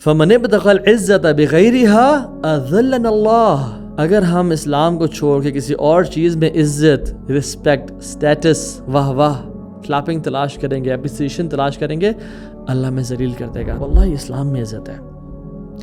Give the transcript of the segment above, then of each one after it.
فَمَنِ ابْتَغَى الْعِزَّةَ بِغَيْرِهَا أَذَلَّنَا اللَّهُ. اگر ہم اسلام کو چھوڑ کے کسی اور چیز میں عزت، رسپیکٹ، سٹیٹس، واہ واہ، کلاپنگ تلاش کریں گے، اپریسیشن تلاش کریں گے، اللہ ہمیں ذلیل کر دے گا. واللہ اسلام میں عزت ہے،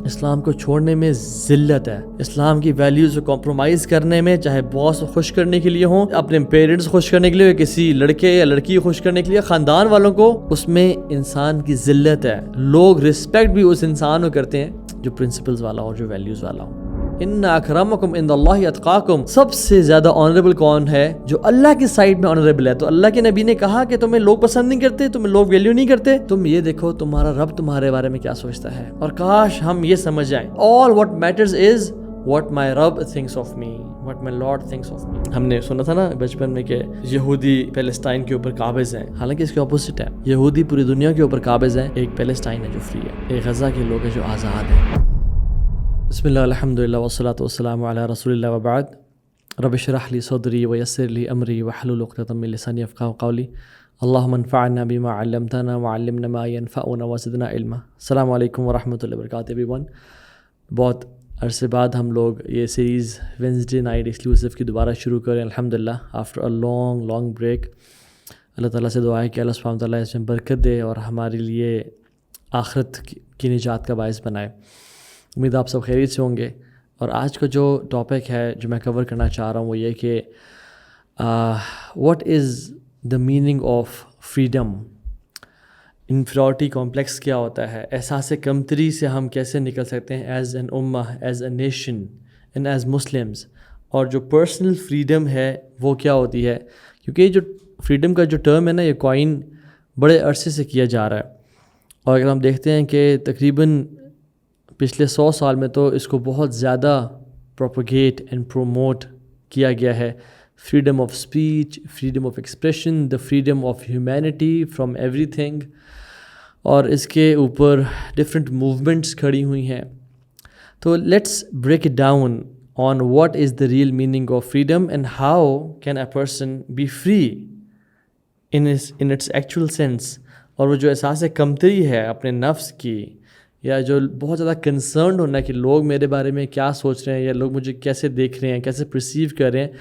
اسلام کو چھوڑنے میں ذلت ہے. اسلام کی ویلیوز کو کمپرومائز کرنے میں، چاہے باس کو خوش کرنے کے لیے ہوں، اپنے پیرنٹس خوش کرنے کے لیے، کسی لڑکے یا لڑکی کو خوش کرنے کے لیے، خاندان والوں کو، اس میں انسان کی ذلت ہے. لوگ رسپیکٹ بھی اس انسان کو کرتے ہیں جو پرنسپلز والا ہو، جو ویلیوز والا ہو. ان اکرمکم عند اللہ اتقاکم. سب سے زیادہ آنریبل کون ہے؟ جو اللہ کی سائڈ میں آنریبل ہے. تو اللہ کے نبی نے کہا کہ تمہیں لوگ پسند نہیں کرتے، تمہیں لوگ ویلیو نہیں کرتے، تم یہ دیکھو تمہارا رب تمہارے بارے میں کیا سوچتا ہے. اور کاش ہم یہ سمجھ جائیں، all what matters is what my Rabb thinks of me, what my Lord thinks of me. ہم نے سنا تھا نا بچپن میں کہ یہودی پیلسٹائن کے اوپر قابض ہیں، حالانکہ اس کے اپوزٹ ہے. یہودی پوری دنیا کے اوپر قابض ہیں، ایک پیلسٹائن ہے جو فری ہے، ایک غزہ کے لوگ ہیں جو آزاد ہیں. بسم اللہ الحمدللہ والصلاۃ والسلام علی رسول اللہ وبعد. رب اشرح لی صدری ویسر لی امری واحلل عقدۃ من لسانی یفقہوا قولی. اللہم انفعنا بما علمتنا وعلمنا ما ینفعنا وزدنا علما. السلام علیکم ورحمۃ اللہ وبرکاتہ ایوری ون. بہت عرصے بعد ہم لوگ یہ سیریز وینسڈے نائٹ ایکسکلوسیو کی دوبارہ شروع کریں الحمدللہ آفٹر اے لانگ بریک. اللہ تعالیٰ سے دعا ہے کہ اللہ سبحانہ تعالیٰ اس میں برکت دے اور ہمارے لیے آخرت کی نجات کا باعث بنائے. امید آپ سب خیریت سے ہوں گے. اور آج کا جو ٹاپک ہے جو میں کور کرنا چاہ رہا ہوں وہ یہ کہ what is the meaning of freedom. Inferiority complex کیا ہوتا ہے؟ احساس کمتری سے ہم کیسے نکل سکتے ہیں ایز این امہ، as a nation and as Muslims. اور جو پرسنل فریڈم ہے وہ کیا ہوتی ہے؟ کیونکہ یہ جو فریڈم کا جو ٹرم ہے نا، یہ کوائن بڑے عرصے سے کیا جا رہا ہے. اور اگر ہم دیکھتے ہیں کہ تقریباً پچھلے 100 سال میں تو اس کو بہت زیادہ پروپیگیٹ اینڈ پروموٹ کیا گیا ہے. Freedom of speech, freedom of expression, the freedom of humanity from every thing. اور اس کے اوپر ڈفرینٹ موومنٹس کھڑی ہوئی ہیں. تو let's break it down on what is the real meaning of freedom and how can a person be free in its actual sense. اور وہ جو احساس کمتری ہے اپنے نفس کی، یا جو بہت زیادہ کنسرنڈ ہونا ہے کہ لوگ میرے بارے میں کیا سوچ رہے ہیں، یا لوگ مجھے کیسے دیکھ رہے ہیں، کیسے پرسیو کر رہے ہیں،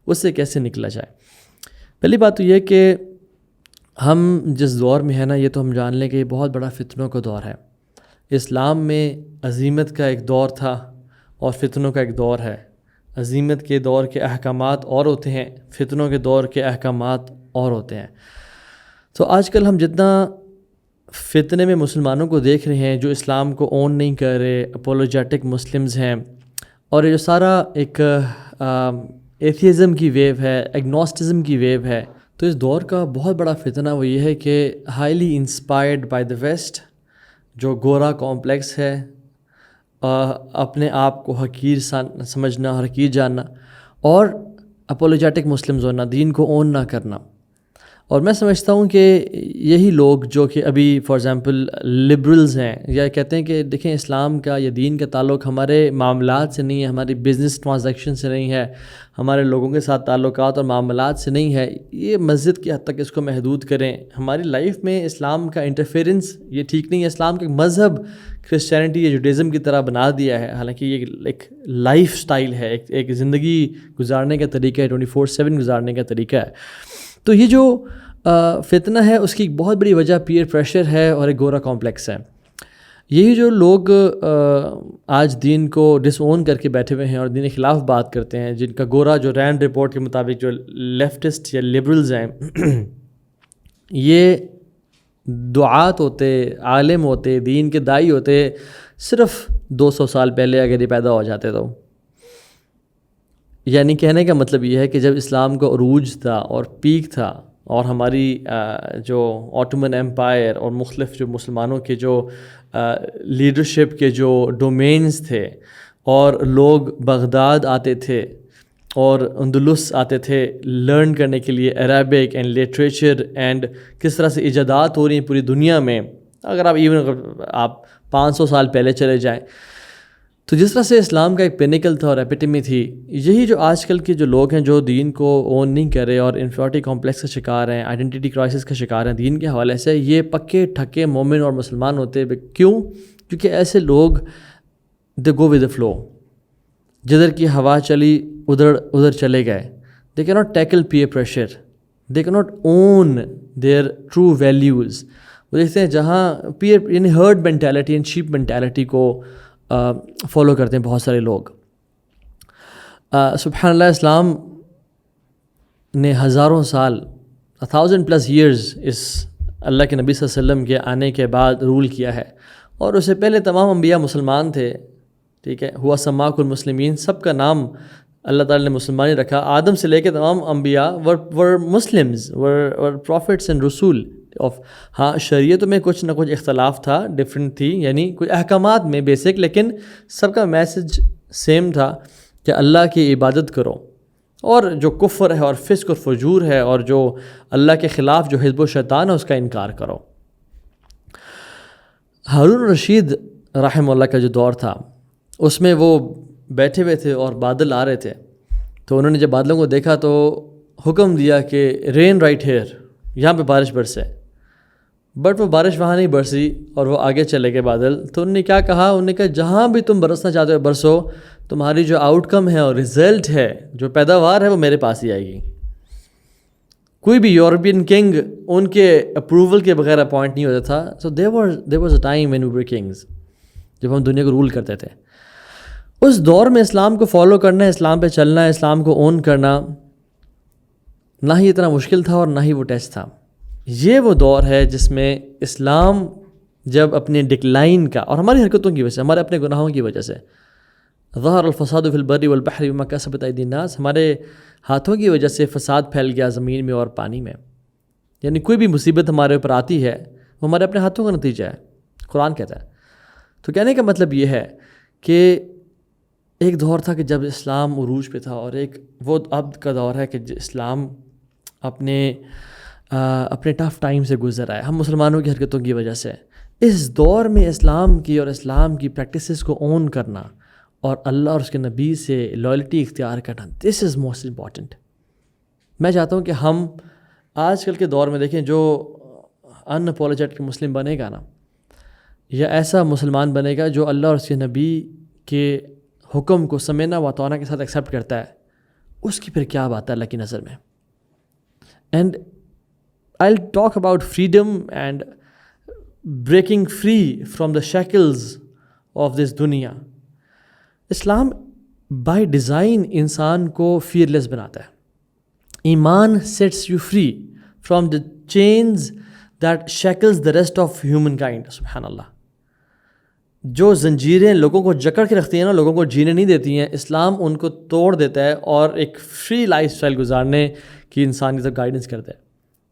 اس سے کیسے نکلا جائے. پہلی بات تو یہ کہ ہم جس دور میں ہیں نا، یہ تو ہم جان لیں کہ یہ بہت بڑا فتنوں کا دور ہے. اسلام میں عظیمت کا ایک دور تھا اور فتنوں کا ایک دور ہے. عظیمت کے دور کے احکامات اور ہوتے ہیں، فتنوں کے دور کے احکامات اور ہوتے ہیں. تو آج کل ہم جتنا فتنے میں مسلمانوں کو دیکھ رہے ہیں جو اسلام کو اون نہیں کر رہے، اپولوجیٹک مسلمز ہیں، اور یہ جو سارا ایک ایتھیزم کی ویو ہے، ایگنوسٹزم کی ویو ہے. تو اس دور کا بہت بڑا فتنہ وہ یہ ہے کہ highly inspired by the west, جو گورا کمپلیکس ہے، اپنے آپ کو حقیر سمجھنا، حقیر جاننا، اور اپولوجیٹک مسلمز ہونا، دین کو اون نہ کرنا. اور میں سمجھتا ہوں کہ یہی لوگ جو کہ ابھی فار ایگزامپل لبرلز ہیں، یا کہتے ہیں کہ دیکھیں اسلام کا یا دین کا تعلق ہمارے معاملات سے نہیں ہے، ہماری بزنس ٹرانزیکشن سے نہیں ہے، ہمارے لوگوں کے ساتھ تعلقات اور معاملات سے نہیں ہے، یہ مسجد کی حد تک اس کو محدود کریں. ہماری لائف میں اسلام کا انٹرفیئرنس یہ ٹھیک نہیں ہے. اسلام کا ایک مذہب کرسچینٹی یا جوڈیزم کی طرح بنا دیا ہے، حالانکہ یہ ایک لائف سٹائل ہے، ایک زندگی گزارنے کا طریقہ ہے، 24/7 گزارنے کا طریقہ ہے. تو یہ جو فتنہ ہے اس کی ایک بہت بڑی وجہ پیئر پریشر ہے اور ایک گورا کمپلیکس ہے. یہی جو لوگ آج دین کو ڈس اون کر کے بیٹھے ہوئے ہیں اور دین کے خلاف بات کرتے ہیں، جن کا گورا جو رینڈ رپورٹ کے مطابق جو لیفٹسٹ یا لبرلز ہیں، یہ دعات ہوتے، عالم ہوتے، دین کے دائی ہوتے صرف 200 سال پہلے اگر یہ پیدا ہو جاتے تو. یعنی کہنے کا مطلب یہ ہے کہ جب اسلام کا عروج تھا اور پیک تھا، اور ہماری جو آٹومن ایمپائر اور مختلف جو مسلمانوں کے جو لیڈرشپ کے جو ڈومینز تھے، اور لوگ بغداد آتے تھے اور اندلس آتے تھے لرن کرنے کے لیے عربک اینڈ لٹریچر، اینڈ کس طرح سے ایجادات ہو رہی ہیں پوری دنیا میں. اگر آپ 500 سال پہلے چلے جائیں تو جس طرح سے اسلام کا ایک پینیکل تھا اور ایپیٹمی تھی، یہی جو آج کل کے جو لوگ ہیں جو دین کو اون نہیں کر رہے اور انفیریورٹی کمپلیکس کا شکار ہیں، آئیڈینٹی کرائسس کا شکار ہیں دین کے حوالے سے، یہ پکے ٹھکے مومن اور مسلمان ہوتے. کیوں؟ کیونکہ ایسے لوگ دے گو ود دا فلو، جدھر کی ہوا چلی ادھر چلے گئے. They could not tackle peer pressure, they could not own their true values. وہ دیکھتے ہیں جہاں پیئر یعنی herd mentality and sheep mentality کو فالو کرتے ہیں بہت سارے لوگ. سبحان اللہ، اسلام نے ہزاروں سال 1000+ years اس اللہ کے نبی صلی اللہ علیہ وسلم کے آنے کے بعد رول کیا ہے. اور اس سے پہلے تمام انبیاء مسلمان تھے. ٹھیک ہے، ہوا سماک المسلمین، سب کا نام اللہ تعالیٰ نے مسلمان ہی رکھا. آدم سے لے کے تمام انبیاء ور مسلمز ور پروفٹس اینڈ رسول آف. ہاں شریعت میں کچھ نہ کچھ اختلاف تھا، ڈفرینٹ تھی، یعنی کچھ احکامات میں بیسک، لیکن سب کا میسج سیم تھا کہ اللہ کی عبادت کرو، اور جو کفر ہے اور فسق اور فجور ہے اور جو اللہ کے خلاف جو حزب و شیطان ہے اس کا انکار کرو. ہارون رشید رحمہ اللہ کا جو دور تھا اس میں وہ بیٹھے ہوئے تھے اور بادل آ رہے تھے. تو انہوں نے جب بادلوں کو دیکھا تو حکم دیا کہ رین رائٹ ہیئر، یہاں پہ بارش برسے. بٹ وہ بارش وہاں نہیں برسی اور وہ آگے چلے گئے بادل. تو انہوں نے کیا کہا، انہوں نے کہا جہاں بھی تم برسنا چاہتے ہو برسو، تمہاری جو آؤٹ کم ہے اور رزلٹ ہے، جو پیداوار ہے، وہ میرے پاس ہی آئے گی. کوئی بھی یورپین کنگ ان کے اپروول کے بغیر اپوائنٹ نہیں ہوتا تھا. سو there was a time when we were kings، جب ہم دنیا کو رول کرتے تھے. اس دور میں اسلام کو فالو کرنا ہے، اسلام پہ چلنا ہے، اسلام کو اون کرنا نہ ہی اتنا مشکل تھا اور نہ ہی وہ ٹیسٹ تھا. یہ وہ دور ہے جس میں اسلام جب اپنے ڈکلائن کا اور ہماری حرکتوں کی وجہ سے، ہمارے اپنے گناہوں کی وجہ سے، ظہر الفساد فی البر والبحر بما کسبت ایدی الناس، ہمارے ہاتھوں کی وجہ سے فساد پھیل گیا زمین میں اور پانی میں. یعنی کوئی بھی مصیبت ہمارے اوپر آتی ہے وہ ہمارے اپنے ہاتھوں کا نتیجہ ہے، قرآن کہتا ہے. تو کہنے کا مطلب یہ ہے کہ ایک دور تھا کہ جب اسلام عروج پہ تھا، اور ایک وہ اب کا دور ہے کہ اسلام اپنے ٹف ٹائم سے گزر آئے ہم مسلمانوں کی حرکتوں کی وجہ سے. اس دور میں اسلام کی اور اسلام کی پریکٹسز کو اون کرنا اور اللہ اور اس کے نبی سے لائلٹی اختیار کرنا، دس از موسٹ امپورٹنٹ. میں چاہتا ہوں کہ ہم آج کل کے دور میں دیکھیں، جو ان اپولوجیٹک مسلم بنے گا نا، یا ایسا مسلمان بنے گا جو اللہ اور اس کے نبی کے حکم کو سمینا و اطاعنا کے ساتھ ایکسیپٹ کرتا ہے، اس کی پھر کیا بات ہے اللہ کی نظر میں. And I'll talk about freedom and breaking free from the shackles of this dunya. Islam by design انسان کو فیئرلیس بناتا ہے. ایمان seats you free from the chains that shackles the rest of human kind. سبحان اللہ. جو زنجیریں لوگوں کو جکڑ کے رکھتی ہیں نا، لوگوں کو جینے نہیں دیتی ہیں، اسلام ان کو توڑ دیتا ہے اور ایک فری لائف اسٹائل گزارنے کی انسان کی طرف گائیڈنس کرتا ہے.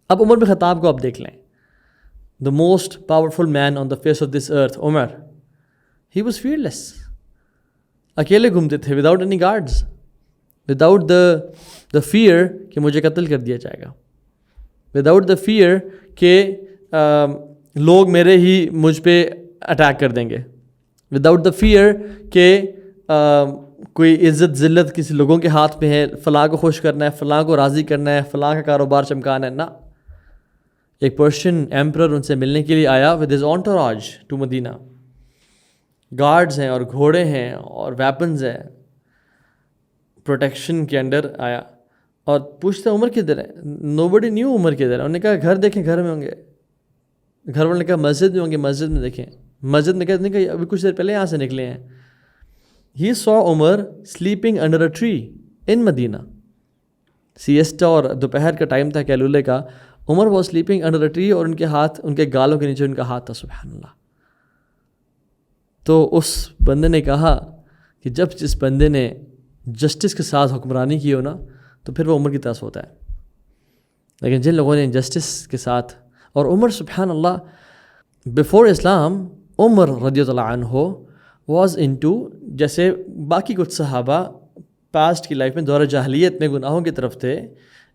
اب عمر بن خطاب کو آپ دیکھ لیں، the most powerful man on the face of this earth. Umar, he was fearless. اکیلے گھومتے تھے without any guards, without the fear کہ مجھے قتل کر دیا جائے گا، وداؤٹ دا فیئر کہ لوگ مجھ پہ اٹیک کر دیں گے، وداؤٹ دا فیئر کہ کوئی عزت ذلت کسی لوگوں کے ہاتھ میں ہے، فلاں کو خوش کرنا ہے، فلاں کو راضی کرنا ہے، فلاں کا کاروبار چمکانا ہے. نہ، ایک پرشین ایمپرر ان سے ملنے کے لیے آیا with his entourage to Medina. Guards ہیں اور گھوڑے ہیں اور ویپنز ہیں، پروٹیکشن کے انڈر آیا اور پوچھتے عمر کدھر ہے. نو بڈی نیو عمر کدھر ہے. انہوں نے کہا گھر دیکھیں، گھر میں ہوں گے. گھر والوں نے کہا مسجد میں ہوں گے، مسجد میں دیکھیں. مسجد میں کہتے ہیں کہ ابھی کچھ دیر پہلے یہاں سے نکلے ہیں. He saw Umar sleeping under a tree in Medina. سیسٹا اور دوپہر کا ٹائم تھا کیلولے کا. عمر was sleeping under a tree اور ان کے ہاتھ، ان کے گالوں کے نیچے ان کا ہاتھ تھا. سبحان اللہ. تو اس بندے نے کہا کہ جب جس بندے نے جسٹس کے ساتھ حکمرانی کی ہو نا، تو پھر وہ عمر کی طرح ہوتا ہے. لیکن جن لوگوں نے جسٹس کے ساتھ، اور عمر سبحان اللہ بیفور اسلام، عمر رضی اللہ عنہ واز انٹو، جیسے باقی کچھ صحابہ پاسٹ کی لائف میں دور جاہلیت میں گناہوں کی طرف تھے،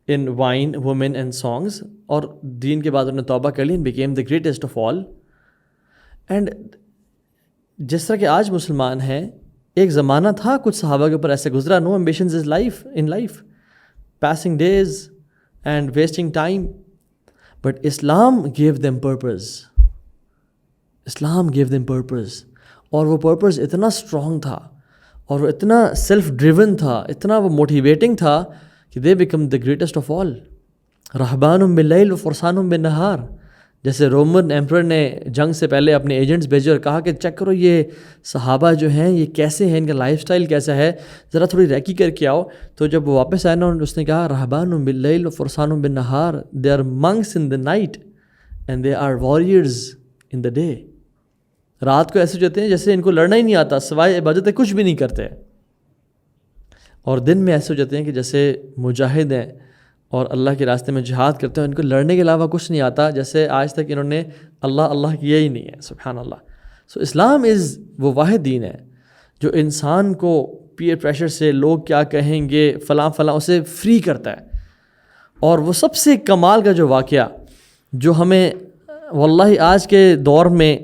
ان وائن، وومن اینڈ سانگز، اور دین کے بعد انہوں نے توبہ کر لی and became the greatest of all. And جس طرح کہ آج مسلمان ہیں، ایک زمانہ تھا کچھ صحابہ کے اوپر ایسے گزرا، no ambitions is life in life, passing days and wasting time. But Islam gave them purpose. Islam gave them purpose. اور وہ پرپز اتنا اسٹرانگ تھا اور وہ اتنا سیلف ڈریون تھا, اتنا وہ موٹیویٹنگ تھا کہ they became the greatest of all. رہبان باللیل و فرسان بالنہار. جیسے رومن ایمپرر نے جنگ سے پہلے اپنے ایجنٹس بھیجے اور کہا کہ چیک کرو یہ صحابہ جو ہیں یہ کیسے ہیں, ان کا لائف سٹائل کیسا ہے, ذرا تھوڑی ریکی کر کے آؤ. تو جب وہ واپس آئے نا اس نے کہا رہبان باللیل و فرسان بالنہار, they are monks in the night and they are warriors in the day. رات کو ایسے جاتے ہیں جیسے ان کو لڑنا ہی نہیں آتا, سوائے عبادتیں کچھ بھی نہیں کرتے, اور دن میں ایسے ہو جاتے ہیں کہ جیسے مجاہد ہیں اور اللہ کے راستے میں جہاد کرتے ہیں, ان کو لڑنے کے علاوہ کچھ نہیں آتا, جیسے آج تک انہوں نے اللہ اللہ کیا ہی نہیں ہے. سبحان اللہ. سو اسلام از وہ واحد دین ہے جو انسان کو پیئر پریشر سے, لوگ کیا کہیں گے, فلاں فلاں, اسے فری کرتا ہے. اور وہ سب سے کمال کا جو واقعہ جو ہمیں واللہ آج کے دور میں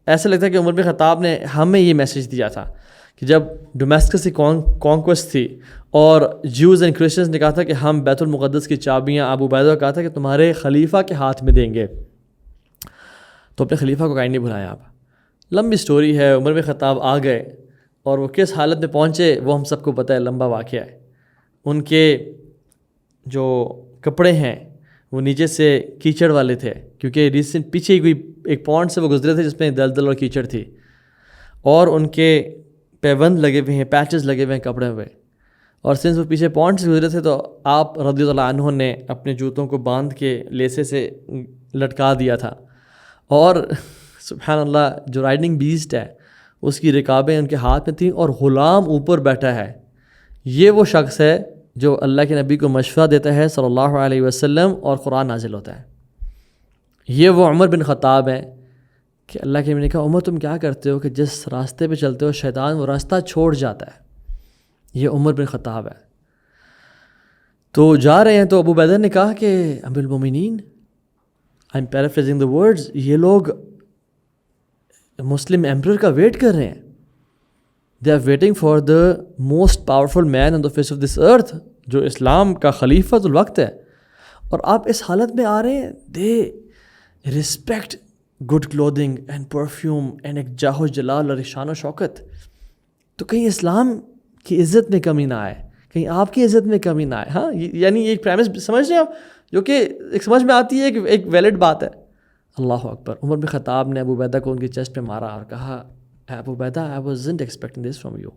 ایسا لگتا ہے کہ عمر بن خطاب نے ہمیں یہ میسیج دیا تھا کہ جب ڈومیسٹکس کی کانکویسٹ تھی اور جیوز اینڈ کرسچنز نے کہا تھا کہ ہم بیت المقدس کی چابیاں ابو عبیدہ کو کہا تھا کہ تمہارے خلیفہ کے ہاتھ میں دیں گے, تو اپنے خلیفہ کو کہیں نہیں بھلایا. آپ لمبی سٹوری ہے, عمر بن خطاب آ گئے اور وہ کس حالت میں پہنچے وہ ہم سب کو پتہ ہے, لمبا واقعہ ہے. ان کے جو کپڑے ہیں وہ نیچے سے کیچڑ والے تھے, کیونکہ ریسنٹ پیچھے کوئی ایک پونڈ سے وہ گزرے تھے جس میں دلدل اور کیچڑ تھی, اور ان کے پیوند لگے ہوئے ہیں, پیچز لگے ہوئے ہیں کپڑے ہوئے, اور سنس وہ پیچھے پونڈ سے گزرے تھے تو آپ رضی اللہ عنہ نے اپنے جوتوں کو باندھ کے لیسے سے لٹکا دیا تھا. اور سبحان اللہ جو رائڈنگ بیسٹ ہے اس کی رکابیں ان کے ہاتھ میں تھیں اور غلام اوپر بیٹھا ہے. یہ وہ شخص ہے جو اللہ کے نبی کو مشورہ دیتا ہے صلی اللہ علیہ وسلم اور قرآن نازل ہوتا ہے. یہ وہ عمر بن خطاب ہیں کہ اللہ کے نبی نے کہا عمر تم کیا کرتے ہو کہ جس راستے پہ چلتے ہو شیطان وہ راستہ چھوڑ جاتا ہے. یہ عمر بن خطاب ہے. تو جا رہے ہیں تو ابو عبیدہ نے کہا کہ امیر المومنین, I am paraphrasing the words, یہ لوگ مسلم ایمپرر کا ویٹ کر رہے ہیں. They are waiting for the most powerful man on the face of this earth, جو اسلام کا خلیفۃ الوقت ہے, اور آپ اس حالت میں آ رہے ہیں. They respect good clothing and perfume and ایک جاہ و جلال اور شان و شوکت. تو کہیں اسلام کی عزت میں کمی نہ آئے, کہیں آپ کی عزت میں کمی نہ آئے. ہاں یعنی ایک پریمس سمجھ رہے ہیں آپ, جو کہ ایک سمجھ میں آتی ہے کہ ایک ویلڈ بات ہے. اللہ اکبر. عمر بن خطاب نے ابو عبیدہ کو ان کی چیسٹ پہ مارا اور کہا ابو عبیدہ I wasn't expecting this from you.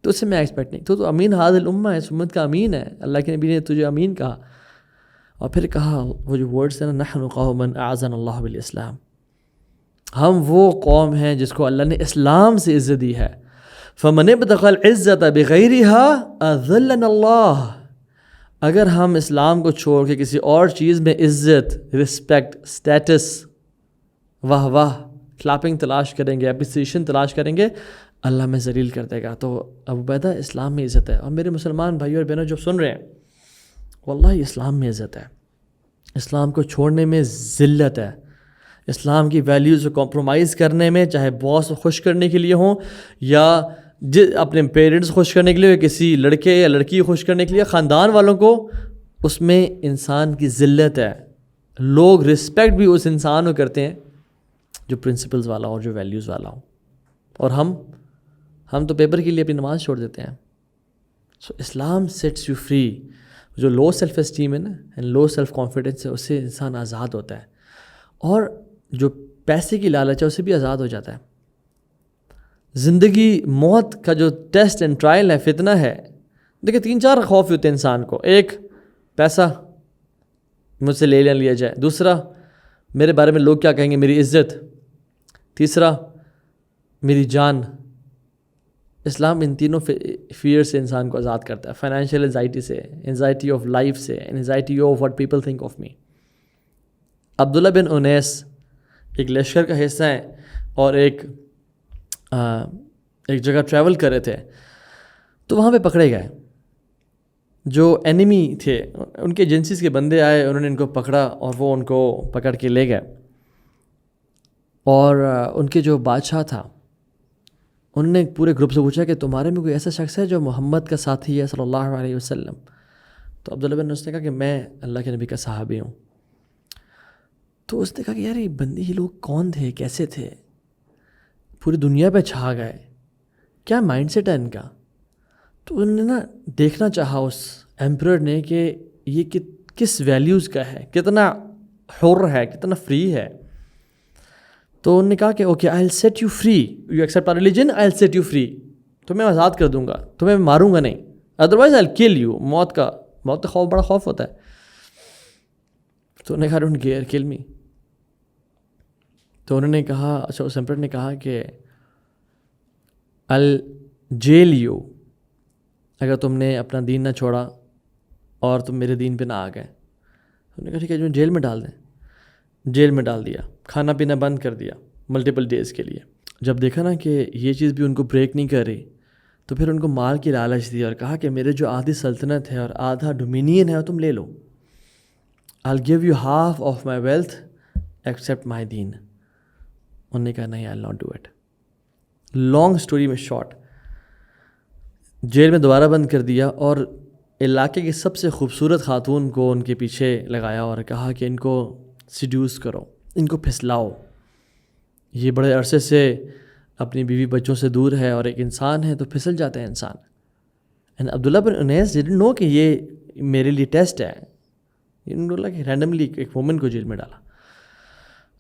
تو اس سے میں ایکسپیکٹ نہیں, تو امین ہذ الامہ ہے, اس امت کا امین ہے. اللہ کے نبی نے تجھے امین کہا. اور پھر کہا وہ جو ورڈس ہیں نا, نحن قوم اعزنا اللہ بالاسلام, ہم وہ قوم ہیں جس کو اللہ نے اسلام سے عزت دی ہے. فمن ابتغى العزة بغيرها اذلنا اللہ. اگر ہم اسلام کو چھوڑ کے کسی اور چیز میں عزت, رسپیکٹ, اسٹیٹس, واہ واہ, کلاپنگ تلاش کریں گے, اپریسیشن تلاش کریں گے, اللہ ہمیں ذلیل کر دے گا. تو ابو عبیدہ اسلام میں عزت ہے. اور میرے مسلمان بھائی اور بہنوں جو سن رہے ہیں, واللہ اسلام میں عزت ہے. اسلام کو چھوڑنے میں ذلت ہے. اسلام کی ویلیوز کو کمپرومائز کرنے میں, چاہے باس کو خوش کرنے کے لیے ہوں یا اپنے پیرنٹس خوش کرنے کے لیے, کسی لڑکے یا لڑکی کو خوش کرنے کے لیے, خاندان والوں کو, اس میں انسان کی ذلت ہے. لوگ رسپیکٹ بھی اس انسان کو کرتے ہیں جو پرنسپلز والا ہو, جو ویلیوز والا ہو. اور ہم تو پیپر کے لیے اپنی نماز چھوڑ دیتے ہیں. سو اسلام سیٹس یو فری. جو لو سیلف اسٹیم ہے نا, اینڈ لو سیلف کانفیڈنس ہے, اس سے انسان آزاد ہوتا ہے. اور جو پیسے کی لالچ ہے اسے بھی آزاد ہو جاتا ہے. زندگی موت کا جو ٹیسٹ اینڈ ٹرائل ہے, فتنہ ہے. دیکھیں 3-4 خوف ہوتے ہیں انسان کو. ایک, پیسہ مجھ سے لے لیا جائے. دوسرا, میرے بارے میں لوگ کیا کہیں گے, میری عزت. تیسرا, میری جان. اسلام ان تینوں فیئر سے انسان کو آزاد کرتا ہے. فائنینشیل انزائٹی سے, انزائٹی آف لائف سے, anxiety of what people think of me. عبداللہ بن انیس ایک لشکر کا حصہ ہیں اور ایک جگہ ٹریول کر رہے تھے, تو وہاں پہ پکڑے گئے. جو اینیمی تھے, ان کے ایجنسیز کے بندے آئے, انہوں نے ان کو پکڑا اور وہ ان کو پکڑ کے لے گئے. اور ان کے جو بادشاہ تھا, انہوں نے پورے گروپ سے پوچھا کہ تمہارے میں کوئی ایسا شخص ہے جو محمد کا ساتھی ہے صلی اللہ علیہ وسلم. تو عبداللہ بن انیس نے کہا کہ میں اللہ کے نبی کا صحابی ہوں. تو اس نے کہا کہ یار یہ بندے, یہ لوگ کون تھے, کیسے تھے؟ پوری دنیا پہ چھا گئے. کیا مائنڈ سیٹ ہے ان کا. تو انہوں نے نا دیکھنا چاہا اس ایمپرر نے کہ یہ کس ویلیوز کا ہے, کتنا حر ہے, کتنا فری ہے. تو انہوں نے کہا کہ okay I will set you free, you accept our religion, I will set you free. تمہیں آزاد کر دوں گا, تمہیں ماروں گا نہیں, ادروائز آئی ول کل یو. موت کا خوف بڑا خوف ہوتا ہے. تو انہوں نے کہا ڈونٹ کیئر, کل می. تو انہوں نے کہا, اچھا اس ایمپرر نے کہا کہ آئی ول جیل یو, اگر تم نے اپنا دین نہ چھوڑا اور تم میرے دین پہ نہ آ گئے. انہوں نے کہا ٹھیک ہے, جو جیل میں ڈال دیں. جیل میں ڈال دیا, کھانا پینا بند کر دیا ملٹیپل ڈیز کے لیے. جب دیکھا نا کہ یہ چیز بھی ان کو بریک نہیں کر رہی, تو پھر ان کو مال کی لالچ دی اور کہا کہ میرے جو آدھی سلطنت ہے اور آدھا ڈومینین ہے وہ تم لے لو. I'll give you half of my wealth except my deen. انہوں نے کہا نہیں, I'll not do it. Long story میں شارٹ, جیل میں دوبارہ بند کر دیا اور علاقے کی سب سے خوبصورت خاتون کو ان کے پیچھے لگایا اور کہا کہ ان کو سیڈیوس کرو, ان کو پھسلاؤ. یہ بڑے عرصے سے اپنی بیوی بچوں سے دور ہے اور ایک انسان ہے تو پھسل جاتا ہے انسان. اینڈ عبداللہ بن انیس ڈیڈنٹ نو کہ یہ میرے لیے ٹیسٹ ہے. انہوں نے بولا کہ رینڈملی ایک وومن کو جیل میں ڈالا.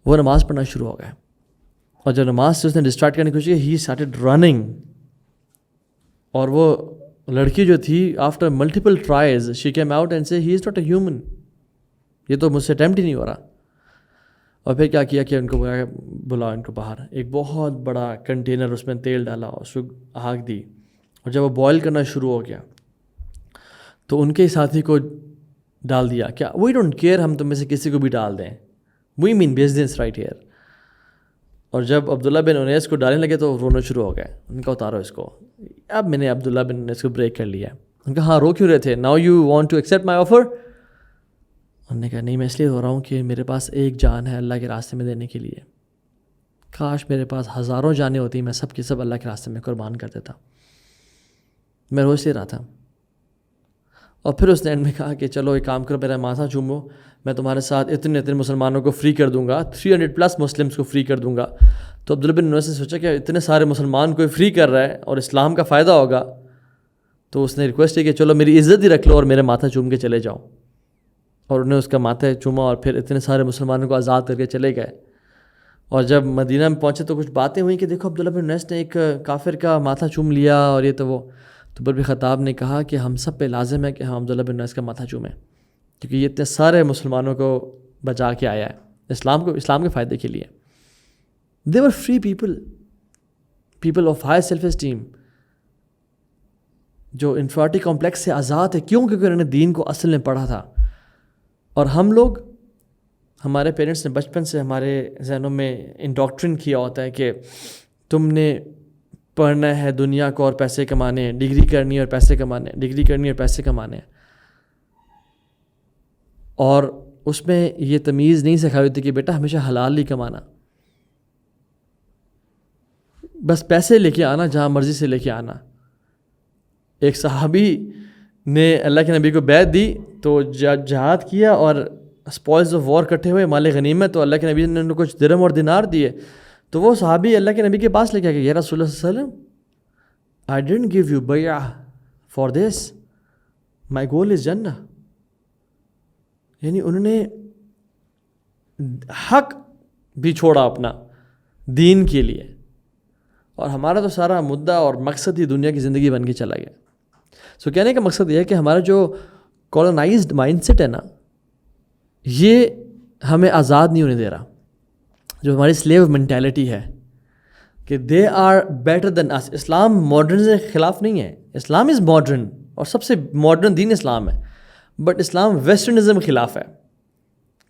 وہ نماز پڑھنا شروع ہو گیا, اور جب نماز سے اس نے ڈسٹریکٹ کرنے کی کوشش کی, ہی اسٹارٹڈ رننگ. اور وہ لڑکی جو تھی after multiple tries she came out and سے ہی از ناٹ اے ہیومن, یہ تو مجھ سے اٹیمپٹ ہی نہیں ہو رہا. اور پھر کیا کیا کہ ان کو بلاؤ ان کو باہر. ایک بہت بڑا کنٹینر, اس میں تیل ڈالا, اس کو آگ دی, اور جب وہ بوائل کرنا شروع ہو گیا تو ان کے ساتھی کو ڈال دیا. کیا وی ڈونٹ کیئر, ہم تم میں سے کسی کو بھی ڈال دیں, وی مین بزنس رائٹ ہیئر. اور جب عبداللہ بن انیس کو ڈالنے لگے تو رونا شروع ہو گئے. ان کا اتارو اس کو. اب میں نے عبداللہ بن انیس کو بریک کر لیا. ان کا ہاں رو کیوں رہے تھے, now you want to accept my offer. انہوں نے کہا نہیں, میں اس لیے رو رہا ہوں کہ میرے پاس ایک جان ہے اللہ کے راستے میں دینے کے لیے. کاش میرے پاس ہزاروں جانیں ہوتی, میں سب کی سب اللہ کے راستے میں قربان کر دیتا. میں رو اس لیے رہا تھا. اور پھر اس نے اینڈ میں کہا کہ چلو ایک کام کرو, میرا ماتھا چومو, میں تمہارے ساتھ اتنے مسلمانوں کو فری کر دوں گا, 300+ مسلمس کو فری کر دوں گا. تو عبداللہ بن انیس نے سوچا کہ اتنے سارے مسلمان کوئی فری کر رہا ہے اور اسلام کا فائدہ ہوگا, تو اس نے ریکویسٹ کی کہ چلو میری عزت ہی رکھ لو اور میرے ماتھا چوم کے چلے جاؤ. اور انہیں اس کا ماتھا چوما اور پھر اتنے سارے مسلمانوں کو آزاد کر کے چلے گئے. اور جب مدینہ میں پہنچے تو کچھ باتیں ہوئیں کہ دیکھو عبداللہ بن انیس نے ایک کافر کا ماتھا چوم لیا اور یہ تو وہ. تو پھر بھی خطاب نے کہا کہ ہم سب پہ لازم ہے کہ ہم عبداللہ بن انیس کا ماتھا چومیں, کیونکہ یہ اتنے سارے مسلمانوں کو بچا کے آیا ہے اسلام کے فائدے کے لیے. They were free people of high self esteem, جو انفیریٹی کمپلیکس سے آزاد ہے. کیوں؟ کیونکہ انہوں نے دین کو اصل میں پڑھا تھا. اور ہم لوگ, ہمارے پیرنٹس نے بچپن سے ہمارے ذہنوں میں انڈاکٹرن کیا ہوتا ہے کہ تم نے پڑھنا ہے دنیا کو اور پیسے کمانے ہیں, ڈگری کرنی ہے اور پیسے کمانے ہیں, ڈگری کرنی ہے اور پیسے کمانے ہیں. اور اس میں یہ تمیز نہیں سکھائی ہوتی کہ بیٹا ہمیشہ حلال ہی کمانا, بس پیسے لے کے آنا, جہاں مرضی سے لے کے آنا. ایک صحابی نے اللہ کے نبی کو بیعت دی تو جہاد کیا اور اسپوائلز آف وار کٹھے ہوئے, مال غنیمت, تو اللہ کے نبی نے انہیں کچھ درہم اور دینار دیے. تو وہ صحابی اللہ کے نبی کے پاس لے کے آ گیا, یا رسول اللہ صلی اللہ علیہ وسلم, I didn't give you bay'ah for this, my goal is jannah. یعنی انہوں نے حق بھی چھوڑا اپنا دین کے لیے, اور ہمارا تو سارا مدعا اور مقصد ہی دنیا کی زندگی بن کے چلا گیا. سو کہنے کا مقصد یہ ہے کہ ہمارا جو کالونائزڈ مائنڈ سیٹ ہے نا, یہ ہمیں آزاد نہیں ہونے دے رہا. جو ہماری سلیو مینٹیلٹی ہے کہ they are better than us. Islam modern سے خلاف نہیں ہے, اسلام از ماڈرن اور سب سے ماڈرن دین اسلام ہے, بٹ اسلام ویسٹرنزم کے خلاف ہے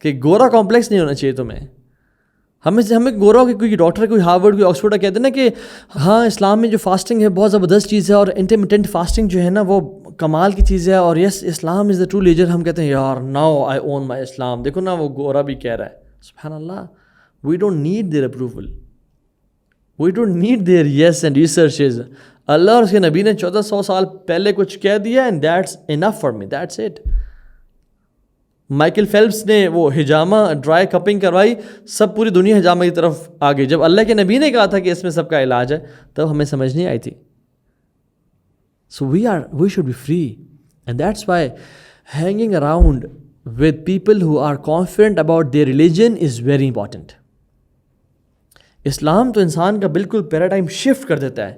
کہ گورا کمپلیکس نہیں ہونا چاہیے تمہیں. ہمیں گورا کہ کوئی ڈاکٹر, کوئی ہارورڈ, کوئی آکسفورڈ کا کہتے ہیں نا کہ ہاں اسلام میں جو فاسٹنگ ہے بہت زبردست چیز ہے, اور انٹرمیٹنٹ فاسٹنگ جو ہے نا وہ کمال کی چیز ہے, اور یس اسلام از دا ٹرو ریلیجن. ہم کہتے ہیں یار ناؤ آئی اون مائی اسلام. دیکھو نا وہ گورا بھی کہہ رہا ہے. سبحان اللہ, we don't need their approval, we don't need their yes and researches. اللہ اور اس کے نبی نے 1400 سال پہلے کچھ کہہ دیا, and that's enough for me, that's it. Michael Phelps نے وہ ہجامہ ڈرائی کپنگ کروائی, سب پوری دنیا ہجامہ کی طرف آ گئی. جب اللہ کے نبی نے کہا تھا کہ اس میں سب کا علاج ہے, تب ہمیں سمجھ نہیں آئی تھی. So we should be free, and that's why hanging around with people who are confident about their religion is very important. اسلام تو انسان کا بالکل پیراڈائم شفٹ کر دیتا ہے.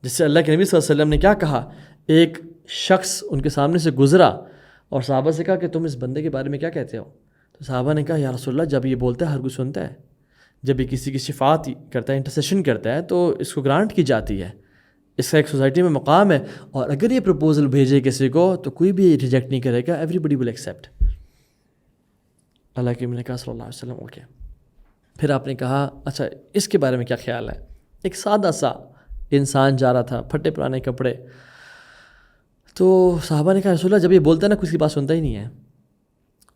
جس سے اللہ کے نبی صلی اللہ علیہ وسلم نے کیا کہا, ایک شخص ان کے سامنے سے گزرا اور صحابہ سے کہا کہ تم اس بندے کے بارے میں کیا کہتے ہو؟ تو صحابہ نے کہا یا رسول اللہ, جب یہ بولتا ہے ہر کوئی سنتا ہے, جب یہ کسی کی شفاعت کرتا ہے, انٹرسیشن کرتا ہے, تو اس کو گرانٹ کی جاتی ہے, اس کا ایک سوسائٹی میں مقام ہے. اور اگر یہ پروپوزل بھیجے کسی کو تو کوئی بھی ریجیکٹ نہیں کرے گا, ایوری بڈی ول ایکسیپٹ. اللہ کے نبی نے کہا صلی اللہ علیہ وسلم اوکے. پھر آپ نے کہا اچھا اس کے بارے میں کیا خیال ہے؟ ایک سادہ سا انسان جا رہا تھا, پھٹے پرانے کپڑے. تو صحابہ نے کہا رسول اللہ, جب یہ بولتا ہے نا کسی کی بات سنتا ہی نہیں ہے,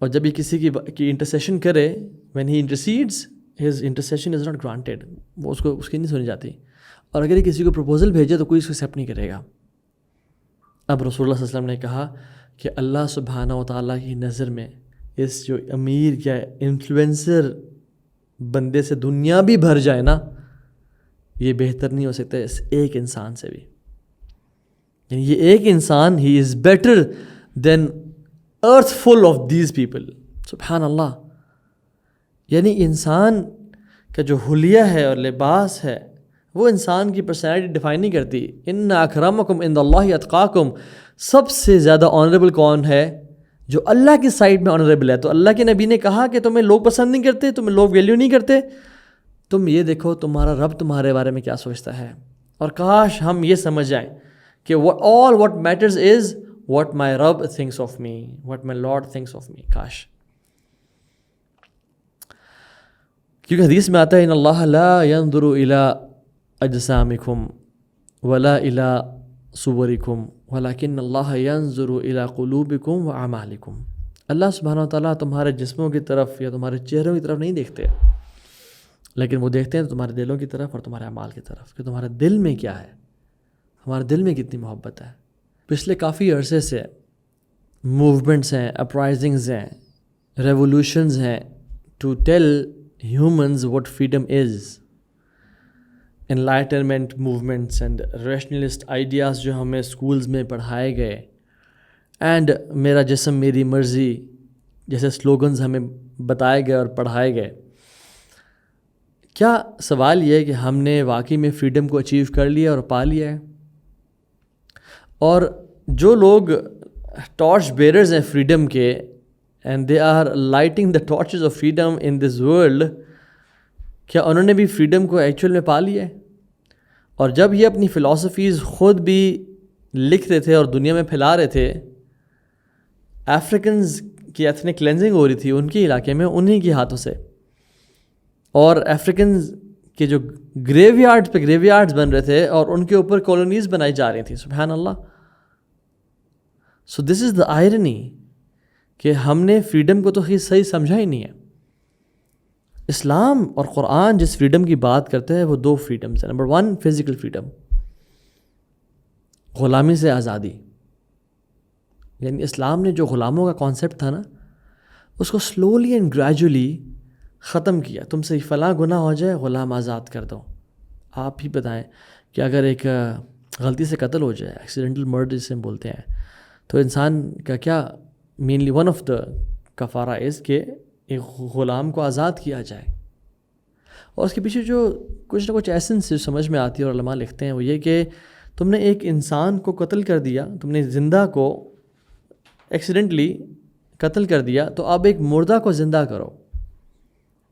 اور جب یہ کسی کی انٹرسیشن کرے, when he intercedes his intercession is not granted, وہ اس کی نہیں سنی جاتی. اور اگر یہ کسی کو پروپوزل بھیجے تو کوئی اس کو ایکسیپٹ نہیں کرے گا. اب رسول اللہ صلی اللہ علیہ وسلم نے کہا کہ اللہ سبحانہ و تعالیٰ کی نظر میں اس جو امیر کیا انفلوئنسر بندے سے دنیا بھی بھر جائے نا, یہ بہتر نہیں ہو سکتا اس ایک انسان سے بھی. یعنی یہ ایک انسان ہی is better than earth full of these people. سبحان اللہ. یعنی انسان کا جو حلیہ ہے اور لباس ہے وہ انسان کی پرسنالٹی ڈیفائن نہیں کرتی. ان اکرمکم عند اللہ اتقاکم, سب سے زیادہ آنریبل کون ہے؟ جو اللہ کی سائڈ میں آنریبل ہے. تو اللہ کے نبی نے کہا کہ تمہیں لوگ پسند نہیں کرتے, تمہیں لوگ ویلیو نہیں کرتے, تم یہ دیکھو تمہارا رب تمہارے بارے میں کیا سوچتا ہے. اور کاش ہم یہ سمجھ جائیں کہ all what matters is what my Rabb thinks of me, what my Lord thinks of me. کاش. کیونکہ حدیث میں آتا ہے ان اللہ لا ينظر الى اجسامکم ولا الى صورکم ولکن اللہ ينظر الى قلوبکم واعمالکم. اللہ سبحانہ و تعالیٰ تمہارے جسموں کی طرف یا تمہارے چہروں کی طرف نہیں دیکھتے, لیکن وہ دیکھتے ہیں تمہارے دلوں کی طرف اور تمہارے اعمال کی طرف, کہ تمہارے دل میں کیا ہے, ہمارے دل میں کتنی محبت ہے. پچھلے کافی عرصے سے موومنٹس ہیں, اپرائزنگز ہیں, ریولوشنز ہیں, to tell humans what freedom is. Enlightenment movements and rationalist ideas جو ہمیں اسکولز میں پڑھائے گئے, اینڈ میرا جسم میری مرضی جیسے سلوگنز ہمیں بتائے گئے اور پڑھائے گئے. کیا سوال یہ ہے کہ ہم نے واقعی میں فریڈم کو اچیو کر لیا اور پا لیا ہے؟ اور جو لوگ ٹارچ بیررز ہیں فریڈم کے, and they are lighting the torches of freedom in this world, کیا انہوں نے بھی فریڈم کو ایکچوئل میں پا لیا ہے؟ اور جب یہ اپنی فلاسفیز خود بھی لکھ رہے تھے اور دنیا میں پھیلا رہے تھے, افریکنز کی ایتھنک کلینزنگ ہو رہی تھی ان کے علاقے میں انہی کے ہاتھوں سے, اور افریکنز کے جو گریو یارڈز بن رہے تھے اور ان کے اوپر کالونیز بنائی جا رہی تھیں. سبحان اللہ. سو دس از دا آئرنی کہ ہم نے فریڈم کو تو صحیح سمجھا ہی نہیں ہے. اسلام اور قرآن جس فریڈم کی بات کرتے ہیں وہ دو فریڈمز ہیں. نمبر 1 فزیکل فریڈم, غلامی سے آزادی. یعنی اسلام نے جو غلاموں کا کانسیپٹ تھا نا, اس کو سلولی اینڈ گریجولی ختم کیا. تم سے فلاں گناہ ہو جائے غلام آزاد کر دو. آپ ہی بتائیں کہ اگر ایک غلطی سے قتل ہو جائے, ایکسیڈنٹل مرڈر جسے ہم بولتے ہیں, تو انسان کا کیا مینلی ون آف دا کفارہ از کہ ایک غلام کو آزاد کیا جائے. اور اس کے پیچھے جو کچھ نہ کچھ ایسنس سمجھ میں آتی ہے اور علماء لکھتے ہیں وہ یہ کہ تم نے ایک انسان کو قتل کر دیا, تم نے زندہ کو ایکسیڈنٹلی قتل کر دیا, تو اب ایک مردہ کو زندہ کرو.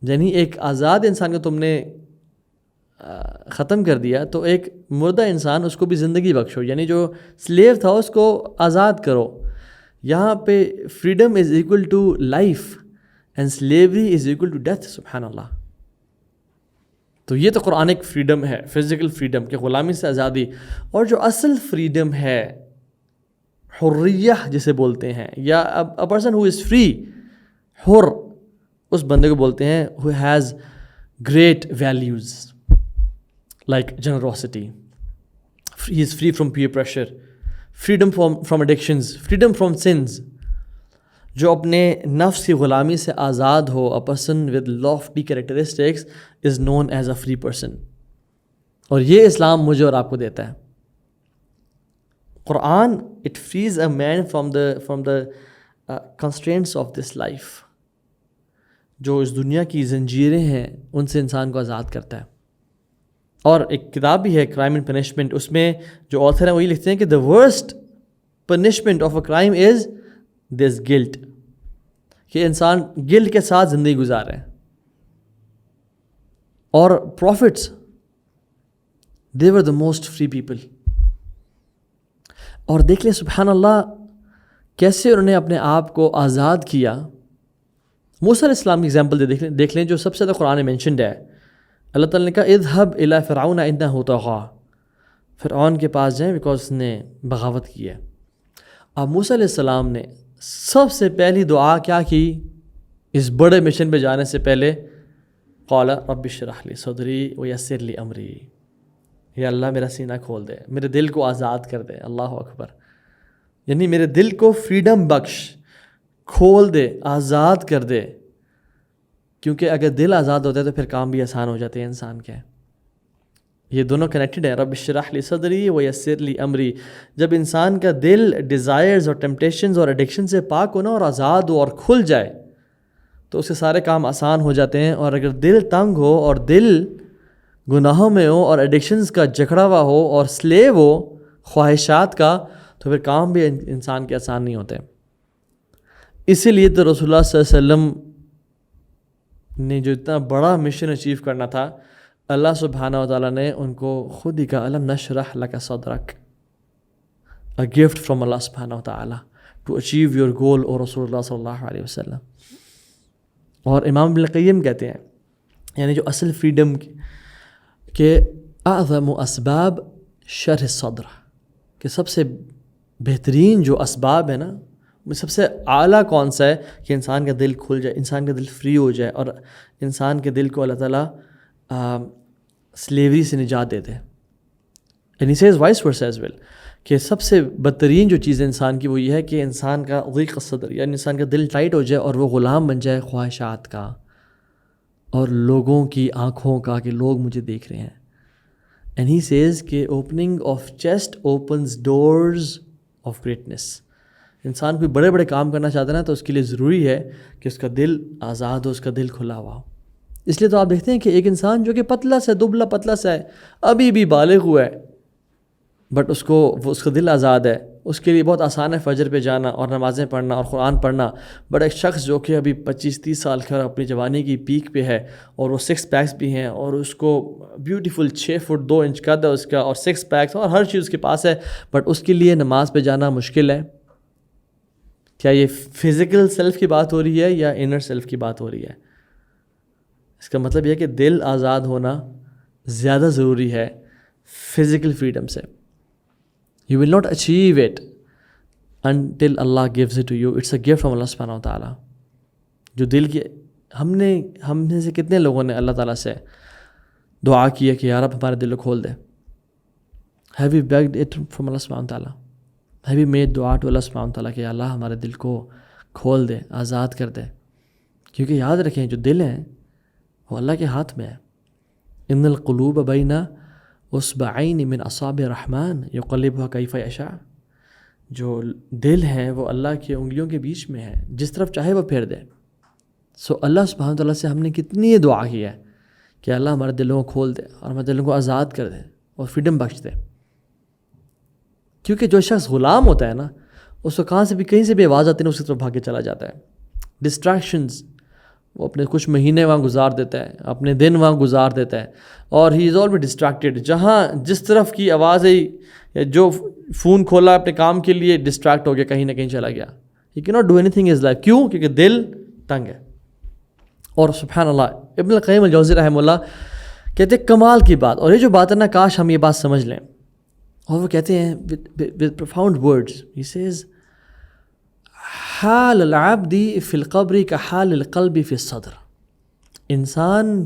یعنی ایک آزاد انسان کو تم نے ختم کر دیا تو ایک مردہ انسان اس کو بھی زندگی بخشو. یعنی جو سلیو تھا اس کو آزاد کرو. یہاں پہ freedom is equal to life and slavery is equal to death. سبحان اللہ. تو یہ تو قرآن ایک فریڈم ہے, فزیکل فریڈم کہ غلامی سے آزادی. اور جو اصل فریڈم ہے حریہ جسے بولتے ہیں, یا a person who is free, حر, اس بندے کو بولتے ہیں who has great values like generosity. He is free from peer pressure, freedom from addictions, freedom from sins. جو اپنے نفس کی غلامی سے آزاد ہو, a person with lofty characteristics is known as a free person. اور یہ اسلام مجھے اور آپ کو دیتا ہے. قرآن it frees a man from the constraints of this life. جو اس دنیا کی زنجیریں ہیں ان سے انسان کو آزاد کرتا ہے. اور ایک کتاب بھی ہے کرائم اینڈ پنشمنٹ, اس میں جو آتھر ہیں وہی لکھتے ہیں کہ the worst punishment of a crime is this guilt, کہ انسان گلٹ کے ساتھ زندگی گزارے. اور prophets they were the most free people. اور دیکھ لیں سبحان اللہ کیسے انہوں نے اپنے آپ کو آزاد کیا. موسیٰ علیہ السلام کی ایگزامپل دیکھ لیں جو سب سے زیادہ قرآن میں مینشنڈ ہے. اللہ تعالیٰ نے کہا اذهب الى فرعون انه طغى, فرعون کے پاس جائیں بیکاز اس نے بغاوت کی ہے. اب موسیٰ علیہ السلام نے سب سے پہلی دعا کیا کی اس بڑے مشن پہ جانے سے پہلے؟ قال رب اشرح لی صدری ویسر لی امری, یا اللہ میرا سینہ کھول دے, میرے دل کو آزاد کر دے. اللہ اکبر, یعنی میرے دل کو فریڈم بخش, کھول دے, آزاد کر دے. کیونکہ اگر دل آزاد ہوتا ہے تو پھر کام بھی آسان ہو جاتے ہیں انسان کے. یہ دونوں کنیکٹڈ ہیں, رب اشرح لی صدری ویسر لی امری. جب انسان کا دل ڈیزائرز اور ٹیمپٹیشنز اور ایڈکشن سے پاک ہو نا اور آزاد ہو اور کھل جائے تو اس کے سارے کام آسان ہو جاتے ہیں. اور اگر دل تنگ ہو اور دل گناہوں میں ہو اور ایڈکشنز کا جکڑا ہوا ہو اور سلیو ہو خواہشات کا تو پھر کام بھی انسان کے آسان نہیں ہوتے. اسی لیے تو رسول اللہ صلی اللہ علیہ وسلم نے جو اتنا بڑا مشن اچیو کرنا تھا, اللہ سبحانہ و تعالیٰ نے ان کو خود ہی کہا الم نشرح لک صدرک, a gift from اللہ سبحانہ و تعالیٰ to achieve your goal او رسول اللہ صلی اللہ علیہ وسلم. اور امام ابن القیم کہتے ہیں یعنی جو اصل فریڈم کہ اعظم اسباب شرح الصدر, کہ سب سے بہترین جو اسباب ہے نا سب سے اعلیٰ کون سا ہے کہ انسان کا دل کھل جائے, انسان کا دل فری ہو جائے اور انسان کے دل کو اللہ تعالیٰ سلیوری سے نجات دیتے ہیں. And he says vice versa as well, کہ سب سے بدترین جو چیز ہے انسان کی وہ یہ ہے کہ انسان کا ضیق الصدر, یعنی انسان کا دل ٹائٹ ہو جائے اور وہ غلام بن جائے خواہشات کا اور لوگوں کی آنکھوں کا کہ لوگ مجھے دیکھ رہے ہیں. اینڈ ہی سیز کہ opening of chest opens doors of greatness. انسان کوئی بڑے بڑے کام کرنا چاہتا ہے نا تو اس کے لیے ضروری ہے کہ اس کا دل آزاد ہو, اس کا دل کھلا ہوا ہو. اس لیے تو آپ دیکھتے ہیں کہ ایک انسان جو کہ پتلا سا دبلا پتلا سا ہے, ابھی بھی بالغ ہوا ہے, بٹ اس کا دل آزاد ہے, اس کے لیے بہت آسان ہے فجر پہ جانا اور نمازیں پڑھنا اور قرآن پڑھنا. بٹ ایک شخص جو کہ ابھی 25-30 سال کا اپنی جوانی کی پیک پہ ہے اور وہ 6 پیکس بھی ہیں اور اس کو بیوٹیفل 6 فٹ 2 انچ قد ہے اس کا اور 6 پیکس اور ہر چیز اس کے پاس ہے, بٹ اس کے لیے نماز پہ جانا مشکل ہے. کیا یہ فزیکل سیلف کی بات ہو رہی ہے یا انر سیلف کی بات ہو رہی ہے؟ اس کا مطلب یہ ہے کہ دل آزاد ہونا زیادہ ضروری ہے فزیکل فریڈم سے. You will not achieve it until Allah gives it to you. It's a gift from Allah subhanahu wa ta'ala. جو دل کی ہم میں سے کتنے لوگوں نے اللہ تعالیٰ سے دعا کی ہے کہ یا رب ہمارے دل کو کھول دے. Have you begged it from Allah subhanahu wa ta'ala? Have you made dua to Allah subhanahu wa ta'ala کہ اللہ ہمارے دل کو کھول دے, آزاد کر دے؟ کیونکہ یاد رکھیں جو دل ہیں وہ اللہ کے ہاتھ میں ہے. ان القلوب بین اصبعین من اصابع الرحمن یقلبها کیف یشاء. جو دل ہیں وہ اللہ کی انگلیوں کے بیچ میں ہے, جس طرف چاہے وہ پھیر دے. سو اللہ سبحانہ تعالیٰ سے ہم نے کتنی دعا کی ہے کہ اللہ ہمارے دلوں کو کھول دے اور ہمارے دلوں کو آزاد کر دے اور فریڈم بخش دے. کیونکہ جو شخص غلام ہوتا ہے نا اس کو کہیں سے بھی آواز آتی ہے اس کی طرف بھاگ کے چلا جاتا ہے. ڈسٹریکشنز, وہ اپنے کچھ مہینے وہاں گزار دیتا ہے, اپنے دن وہاں گزار دیتا ہے اور ہی از آلویز ڈسٹریکٹیڈ. جہاں جس طرف کی آواز آئی یا جو فون کھولا اپنے کام کے لیے ڈسٹریکٹ ہو گیا, کہیں نہ کہیں چلا گیا. ہی کی not do any thing is life. کیوں؟ کیونکہ دل تنگ ہے. اور سبحان اللہ ابن القیم الجوزی رحمہ اللہ کہتے ہیں کمال کی بات, اور یہ جو بات ہے نا کاش ہم یہ بات سمجھ لیں. اور وہ کہتے ہیں with profound words, he says حال العبد فی القبر کا حال القلب فی الصدر. انسان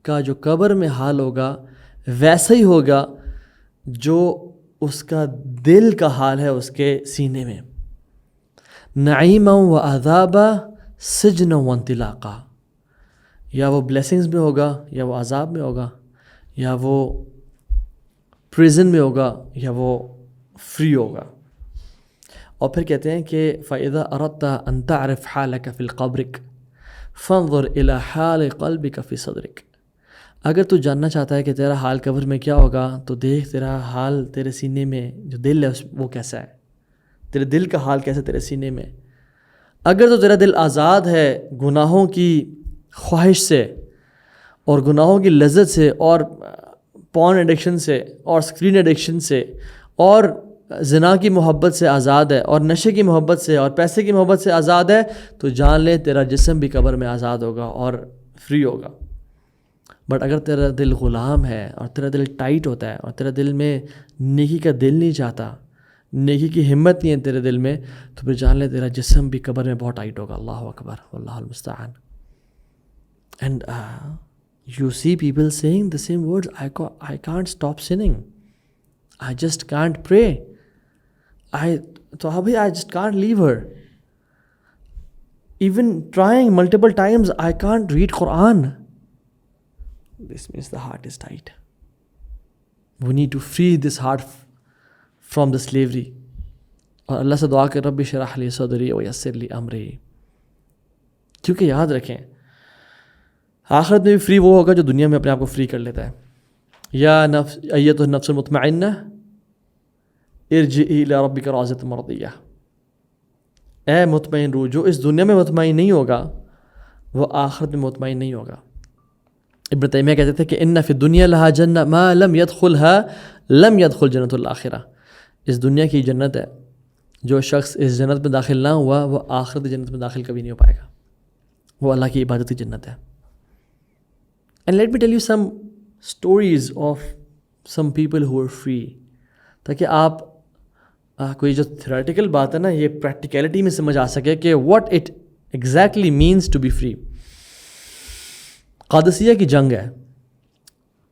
کا جو قبر میں حال ہوگا ویسا ہی ہوگا جو اس کا دل کا حال ہے اس کے سینے میں. نعیما و عذابا سجنا و انطلاقا، یا وہ بلیسنگز میں ہوگا یا وہ عذاب میں ہوگا، یا وہ پریزن میں ہوگا یا وہ فری ہوگا. اور پھر کہتے ہیں کہ فَإِذَا أَرَدْتَ أَن تَعْرِفْ حَالَكَ فِي الْقَبْرِ فَانظُرْ إِلَى حَالِ قَلْبِكَ فِي صَدْرِكَ. اگر تو جاننا چاہتا ہے کہ تیرا حال قبر میں کیا ہوگا تو دیکھ تیرا حال تیرے سینے میں جو دل ہے وہ کیسا ہے، تیرے دل کا حال کیسا ہے تیرے سینے میں. اگر تو تیرا دل آزاد ہے گناہوں کی خواہش سے اور گناہوں کی لذت سے اور پورن ایڈکشن سے اور اسکرین ایڈکشن سے اور زنا کی محبت سے آزاد ہے اور نشے کی محبت سے اور پیسے کی محبت سے آزاد ہے، تو جان لے تیرا جسم بھی قبر میں آزاد ہوگا اور فری ہوگا. بٹ اگر تیرا دل غلام ہے اور تیرا دل ٹائٹ ہوتا ہے اور تیرا دل میں نیکی کا دل نہیں چاہتا، نیکی کی ہمت نہیں ہے تیرے دل میں، تو پھر جان لے تیرا جسم بھی قبر میں بہت ٹائٹ ہوگا. اللہ اکبر واللہ المستعان. And you see people saying the same words, I can't stop sinning, I just can't pray, I just can't leave her, even trying multiple times I can't read Quran. This means the heart is tight. We need to free this heart from the slavery. اور اللہ سے دعا کہ رب اشرح لی صدری ویسر لی امری. کیونکہ یاد رکھیں آخرت میں بھی فری وہ ہوگا جو دنیا میں اپنے آپ کو فری کر لیتا ہے. یا نفس ایتہ النفس المطمئنہ ارجعی الی ربک راضیۃ مرضیہ. اے مطمئن روح، جو اس دنیا میں مطمئن نہیں ہوگا وہ آخرت میں مطمئن نہیں ہوگا. ابن تیمیہ کہتے تھے کہ ان فی الدنیا لہا جنہ ما لم يدخلها لم يدخل جنت الآخرہ. اس دنیا کی جنت ہے، جو شخص اس جنت میں داخل نہ ہوا وہ آخرت کی جنت میں داخل کبھی نہیں ہو پائے گا. وہ اللہ کی عبادت کی جنت ہے. And let me tell you some stories of some people who are free, تاکہ آپ کوئی جو تھیوریٹیکل بات ہے نا یہ پریکٹیکلٹی میں سمجھ آ سکے کہ what it exactly means to be free. Qadisiyyah کی جنگ ہے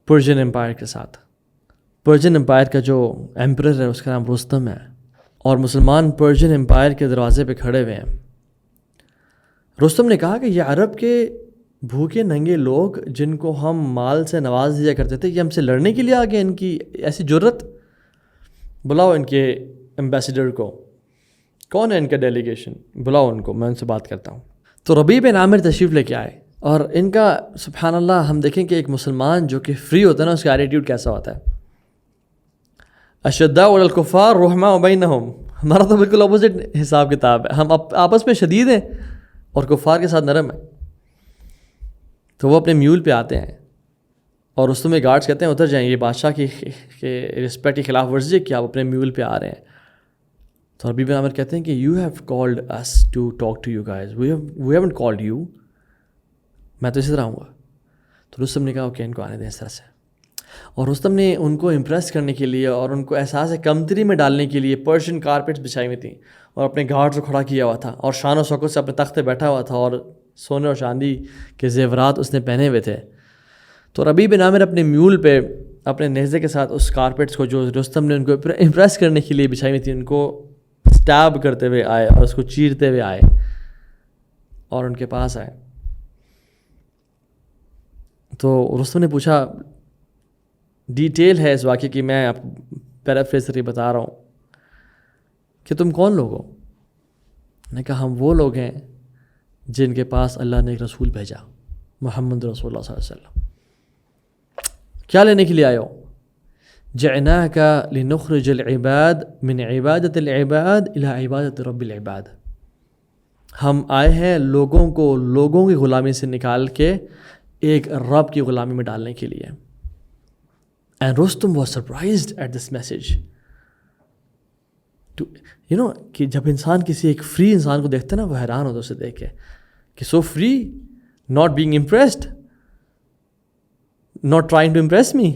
پرشین امپائر کے ساتھ. پرشین امپائر کا جو ایمپرر ہے اس کا نام رستم ہے، اور مسلمان پرشین امپائر کے دروازے پہ کھڑے ہوئے ہیں. رستم نے کہا کہ یہ عرب کے بھوکے ننگے لوگ جن کو ہم مال سے نواز دیا کرتے تھے، یہ ہم سے لڑنے کے لیے آگے، ان کی ایسی جرت. بلاؤ ان کے ایمبیسیڈر کو. کون ہے ان کا ڈیلیگیشن؟ بلاؤ ان کو، میں ان سے بات کرتا ہوں. تو ربیع بن عامر تشریف لے کے آئے، اور ان کا سبحان اللہ ہم دیکھیں کہ ایک مسلمان جو کہ فری ہوتا ہے نا اس کا ایٹیٹیوڈ کیسا ہوتا ہے. اشداء علی الکفار رحماء بینہم. ہمارا تو بالکل اپوزٹ حساب کتاب ہے، ہم آپس میں شدید ہیں اور کفار کے ساتھ نرم ہیں. تو وہ اپنے میول پہ آتے ہیں اور رستم میں گارڈز کہتے ہیں اتر جائیں، یہ بادشاہ کی رسپیکٹ کی خلاف ورزی ہے کہ آپ اپنے میول پہ آ رہے ہیں. تو ربیع بن عامر کہتے ہیں کہ you have called us to talk to you guys, we haven't called you. میں تو اسی طرح آؤں گا. تو رستم نے کہا اوکے ان کو آنے دیں اس طرح سے. اور رستم نے ان کو امپریس کرنے کے لیے اور ان کو احساس کمتری میں ڈالنے کے لیے پرشین کارپیٹس بچھائی ہوئی تھیں اور اپنے گارڈز کو کھڑا کیا ہوا تھا اور شان و شوکت سے اپنے تخت پہ بیٹھا ہوا تھا اور سونے اور چاندی کے زیورات اس نے پہنے ہوئے تھے. تو ربیع بن عامر اپنے میول پہ اپنے نیزے کے ساتھ اس کارپیٹس کو جو رستم نے ان کو امپریس کرنے کے لیے بچھائی ہوئی تھی ان کو سٹیب کرتے ہوئے آئے اور اس کو چیرتے ہوئے آئے اور ان کے پاس آئے. تو رستم نے پوچھا، ڈیٹیل ہے اس واقعے کی، میں آپ پیرافریز کر کے بتا رہا ہوں کہ تم کون لوگ ہو؟ نے کہا ہم وہ لوگ ہیں جن کے پاس اللہ نے ایک رسول بھیجا، محمد رسول اللہ صلی اللہ علیہ وسلم. کیا لینے کے لیے آئے ہو؟ جئناک لنخرج العباد من عبادت العباد الى عبادت رب العباد. ہم آئے ہیں لوگوں کو لوگوں کی غلامی سے نکال کے ایک رب کی غلامی میں ڈالنے کے لیے. And Rustum was surprised at this message. کہ جب انسان کسی ایک فری انسان کو دیکھتا ہے نا وہ حیران ہوتا ہے اسے دیکھ کے کہ so free, not being impressed, not trying to impress me.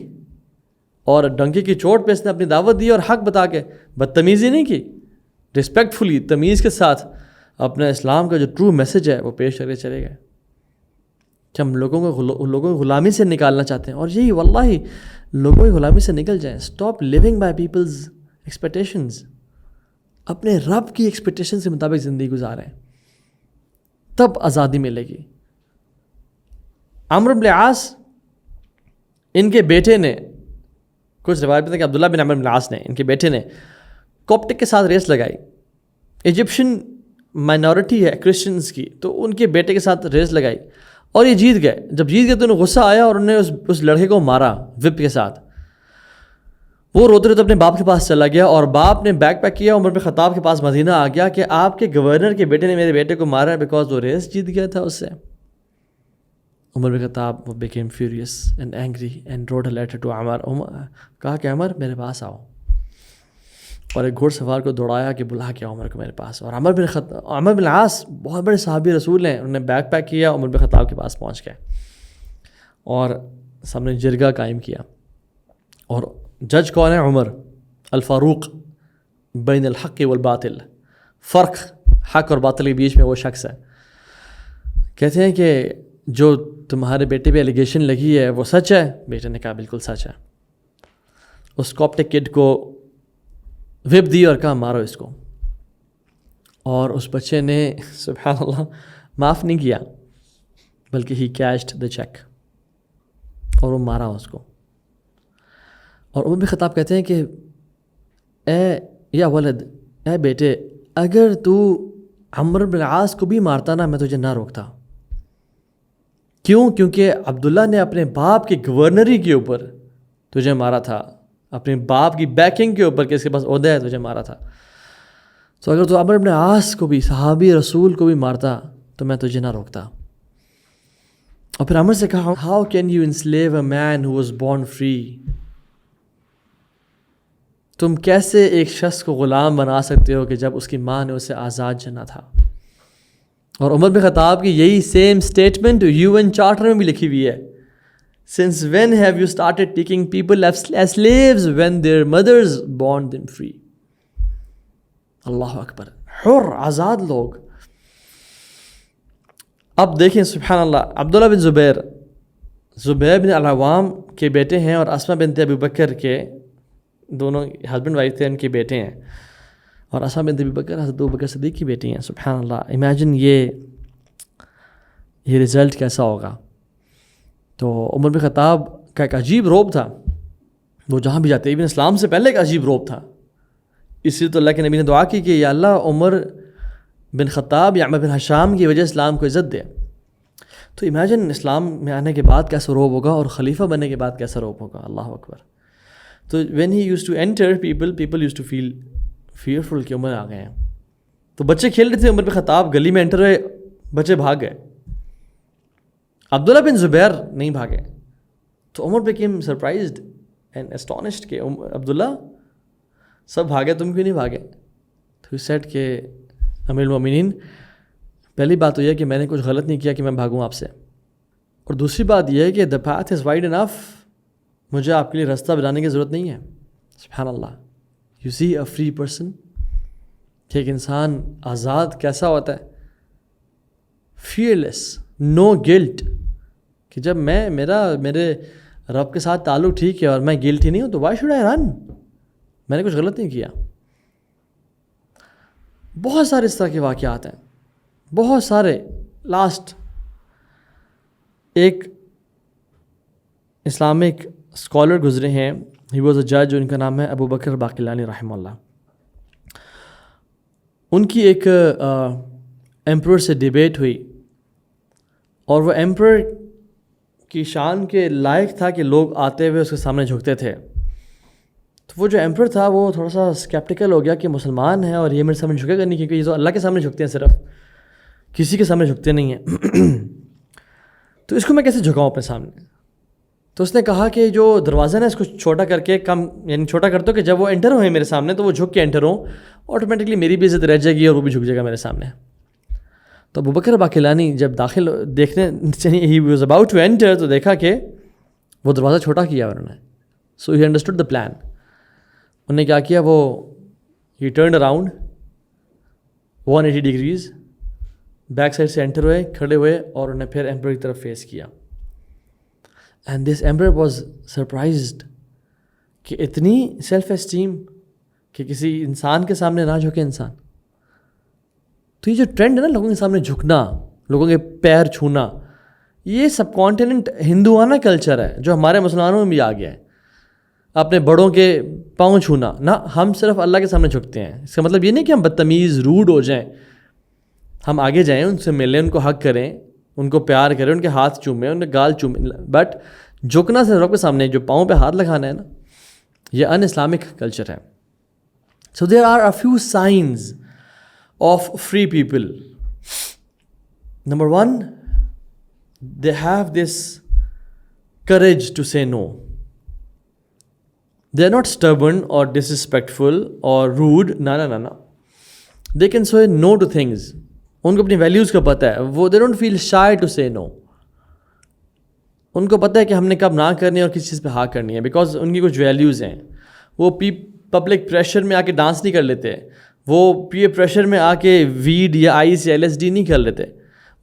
اور ڈنکے کی چوٹ پہ اس نے اپنی دعوت دی اور حق بتا کے بدتمیزی نہیں کی، رسپیکٹفلی تمیز کے ساتھ اپنا اسلام کا جو ٹرو میسج ہے وہ پیش کر کے چلے گئے کہ ہم لوگوں کو غلامی سے نکالنا چاہتے ہیں. اور یہی واللہ لوگوں کی غلامی سے نکل جائیں. Stop living by people's expectations. اپنے رب کی ایکسپیکٹیشن کے مطابق زندگی گزاریں, تب آزادی ملے گی. عمرو بن العاص ان کے بیٹے نے, کچھ روایت ہے کہ عبداللہ بن عمرو بن العاص نے, ان کے بیٹے نے کوپٹک کے ساتھ ریس لگائی. ایجپشن مائنورٹی ہے کرسچنز کی, تو ان کے بیٹے کے ساتھ ریس لگائی اور یہ جیت گئے. جب جیت گئے تو انہیں غصہ آیا اور انہوں نے اس لڑکے کو مارا وپ کے ساتھ. وہ روتے روتے اپنے باپ کے پاس چلا گیا اور باپ نے بیگ پیک کیا, عمر بن خطاب کے پاس مدینہ آ گیا کہ آپ کے گورنر کے بیٹے نے میرے بیٹے کو مارا ہے بیکاز وہ ریس جیت گیا تھا اس سے. عمر بن خطاب became furious and angry and wrote a letter to عمر. کہا کہ عمر میرے پاس آؤ, اور ایک گھوڑ سوار کو دوڑایا کہ بلا کے عمر کو میرے پاس. اور عمر بن العاص بہت بڑے صحابی رسول ہیں, انہوں نے بیگ پیک کیا, عمر بن خطاب کے پاس پہنچ گئے اور سامنے جرگہ قائم کیا. اور جج کون ہے؟ عمر الفاروق بین الحق والباطل, فرق حق اور باطل کے بیچ میں وہ شخص ہے. کہتے ہیں کہ جو تمہارے بیٹے پہ ایلیگیشن لگی ہے وہ سچ ہے؟ بیٹے نے کہا بالکل سچ ہے. اس کوپٹک کڈ کو وپ دی اور کہا مارو اس کو, اور اس بچے نے سبحان اللہ معاف نہیں کیا بلکہ ہی کیشڈ دا چیک اور وہ مارا اس کو. اور عمر بن خطاب کہتے ہیں کہ اے یا ولد, اے بیٹے, اگر تو عمرو بن العاص کو بھی مارتا نا میں تجھے نہ روکتا. کیوں؟ کیونکہ عبداللہ نے اپنے باپ کی گورنری کے اوپر تجھے مارا تھا, اپنے باپ کی بیکنگ کے اوپر کہ اس کے پاس عہدہ ہے تجھے مارا تھا. تو اگر تو عمرو بن العاص کو بھی, صحابی رسول کو بھی مارتا تو میں تجھے نہ روکتا. اور پھر عمر سے کہا how can you enslave a man who was born free. تم کیسے ایک شخص کو غلام بنا سکتے ہو کہ جب اس کی ماں نے اسے آزاد چنا تھا. اور عمر بن خطاب کی یہی سیم اسٹیٹمنٹ UN چارٹر میں بھی لکھی ہوئی ہے. Since when have you started taking people as slaves when their mothers born them free. اللہ اکبر, حر آزاد لوگ. اب دیکھیں سبحان اللہ, عبداللہ بن زبیر بن العوام کے بیٹے ہیں اور اسماء بنت ابی بکر کے, دونوں ہسبینڈ وائف تھے, ان کے بیٹے ہیں. اور اسماء بنت ابی بکر حضرت ابو بکر صدیق کی بیٹی ہیں. سبحان اللہ, امیجن یہ رزلٹ کیسا ہوگا. تو عمر بن خطاب کا ایک عجیب روب تھا, وہ جہاں بھی جاتے, ابن اسلام سے پہلے ایک عجیب روب تھا. اس لیے تو اللہ کے نبی نے دعا کی کہ یا اللہ عمر بن خطاب یا عمر بن حشام کی وجہ اسلام کو عزت دے. تو امیجن اسلام میں آنے کے بعد کیسا روب ہوگا اور خلیفہ بننے کے بعد کیسا روب ہوگا. اللہ اکبر. تو when he used to enter people used to feel fearful کہ عمر آ گئے ہیں. تو بچے کھیل رہے تھے, عمر بن خطاب گلی میں انٹر ہوئے, بچے بھاگ گئے. عبداللہ بن زبیر نہیں بھاگے. تو عمر became surprised and astonished کہ عبداللہ سب بھاگے, تم کیوں نہیں بھاگے. تو he said کہ امیر المومنین, پہلی بات تو یہ کہ میں نے کچھ غلط نہیں کیا کہ میں بھاگوں آپ سے, اور دوسری بات یہ ہے کہ the path is wide enough, مجھے آپ کے لیے راستہ بنانے کی ضرورت نہیں ہے. سبحان اللہ. You see a free person, کہ ایک انسان آزاد کیسا ہوتا ہے, فیئرلیس, نو گلٹ, کہ جب میرے رب کے ساتھ تعلق ٹھیک ہے اور میں گلٹی نہیں ہوں تو وائی شوڈ آئی رن, میں نے کچھ غلط نہیں کیا. بہت سارے اس طرح کے واقعات ہیں, بہت سارے. لاسٹ ایک اسلامک اسکالر گزرے ہیں, ہی واز اے جج, ان کا نام ہے ابو بکر باقلانی رحمہ اللہ. ان کی ایک ایمپرر سے ڈیبیٹ ہوئی, اور وہ ایمپرر کی شان کے لائق تھا کہ لوگ آتے ہوئے اس کے سامنے جھکتے تھے. تو وہ جو ایمپرر تھا وہ تھوڑا سا اسکیپٹیکل ہو گیا کہ مسلمان ہے اور یہ میرے سامنے جھکے گا نہیں, کیونکہ یہ تو اللہ کے سامنے جھکتے ہیں, صرف کسی کے سامنے جھکتے نہیں ہیں. تو اس کو میں کیسے جھکاؤں اپنے سامنے. تو اس نے کہا کہ جو دروازہ نا اس کو چھوٹا کر کے کم, یعنی چھوٹا کر دو کہ جب وہ انٹر ہوئے میرے سامنے تو وہ جھک کے انٹر ہوں, آٹومیٹکلی میری بھی عزت رہ جائے گی اور وہ بھی جھک جائے گا میرے سامنے. تو ابو بکر باقلانی جب داخل دیکھنے he was about to enter, تو دیکھا کہ وہ دروازہ چھوٹا کیا انہوں نے. So he understood the plan. انہوں نے کیا کیا, وہ he turned around 180 degrees, back side سے انٹر ہوئے, کھڑے ہوئے, اور انہیں پھر ایمپرر کی طرف فیس کیا. And this emperor was surprised کہ اتنی سیلف اسٹیم کہ کسی انسان کے سامنے نہ جھکے انسان. تو یہ جو ٹرینڈ ہے نا لوگوں کے سامنے جھکنا, لوگوں کے پیر چھونا, یہ سب کانٹیننٹ ہندوانہ کلچر ہے جو ہمارے مسلمانوں میں بھی آ گیا ہے. اپنے بڑوں کے پاؤں چھونا نہ, ہم صرف اللہ کے سامنے جھکتے ہیں. اس کا مطلب یہ نہیں کہ ہم بدتمیز روڈ ہو جائیں, ہم آگے جائیں, ان سے ملیں, ان کو حق کریں, ان کو پیار کریں, ان کے ہاتھ چومیں, ان کے گال چومیں, بٹ جھکنا سے رب کے سامنے جو پاؤں پہ ہاتھ لگانا ہے نا, یہ ان اسلامک کلچر ہے. So there are a few signs of free people. Number 1, they have this courage to say no. They are not stubborn or disrespectful or rude. No. They can say no to things. ان کو اپنی values کا پتہ ہے. وہ they don't feel shy to say no. ان کو پتہ ہے کہ ہم نے کب نہ کرنی ہے اور کس چیز پہ ہاں کرنی ہے, بیکاز ان کی کچھ ویلیوز ہیں. وہ پبلک پریشر میں آ کے ڈانس نہیں کر لیتے, وہ پیئر پریشر میں آ کے ویڈ یا آئس یا LSD نہیں کر لیتے,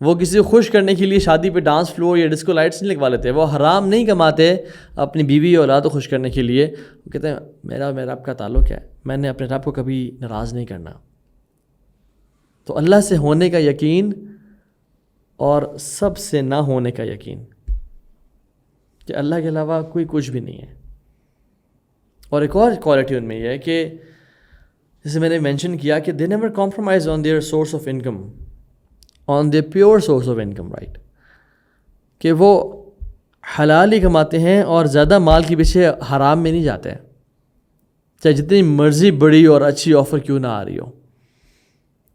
وہ کسی کو خوش کرنے کے لیے شادی پہ ڈانس فلور یا ڈسکو لائٹس نہیں لگوا لیتے, وہ حرام نہیں کماتے اپنی بیوی اور اولاد کو خوش کرنے کے لیے. وہ کہتے ہیں میرا رب کا تعلق ہے, میں نے اپنے رب کو کبھی ناراض نہیں کرنا. تو اللہ سے ہونے کا یقین اور سب سے نہ ہونے کا یقین کہ اللہ کے علاوہ کوئی کچھ بھی نہیں ہے. اور ایک اور کوالٹی ان میں یہ ہے کہ جیسے میں نے مینشن کیا کہ they never compromise on their source of income, on the pure source of income, right, کہ وہ حلال ہی کماتے ہیں اور زیادہ مال کے پیچھے حرام میں نہیں جاتے ہیں, چاہے جتنی مرضی بڑی اور اچھی آفر کیوں نہ آ رہی ہو.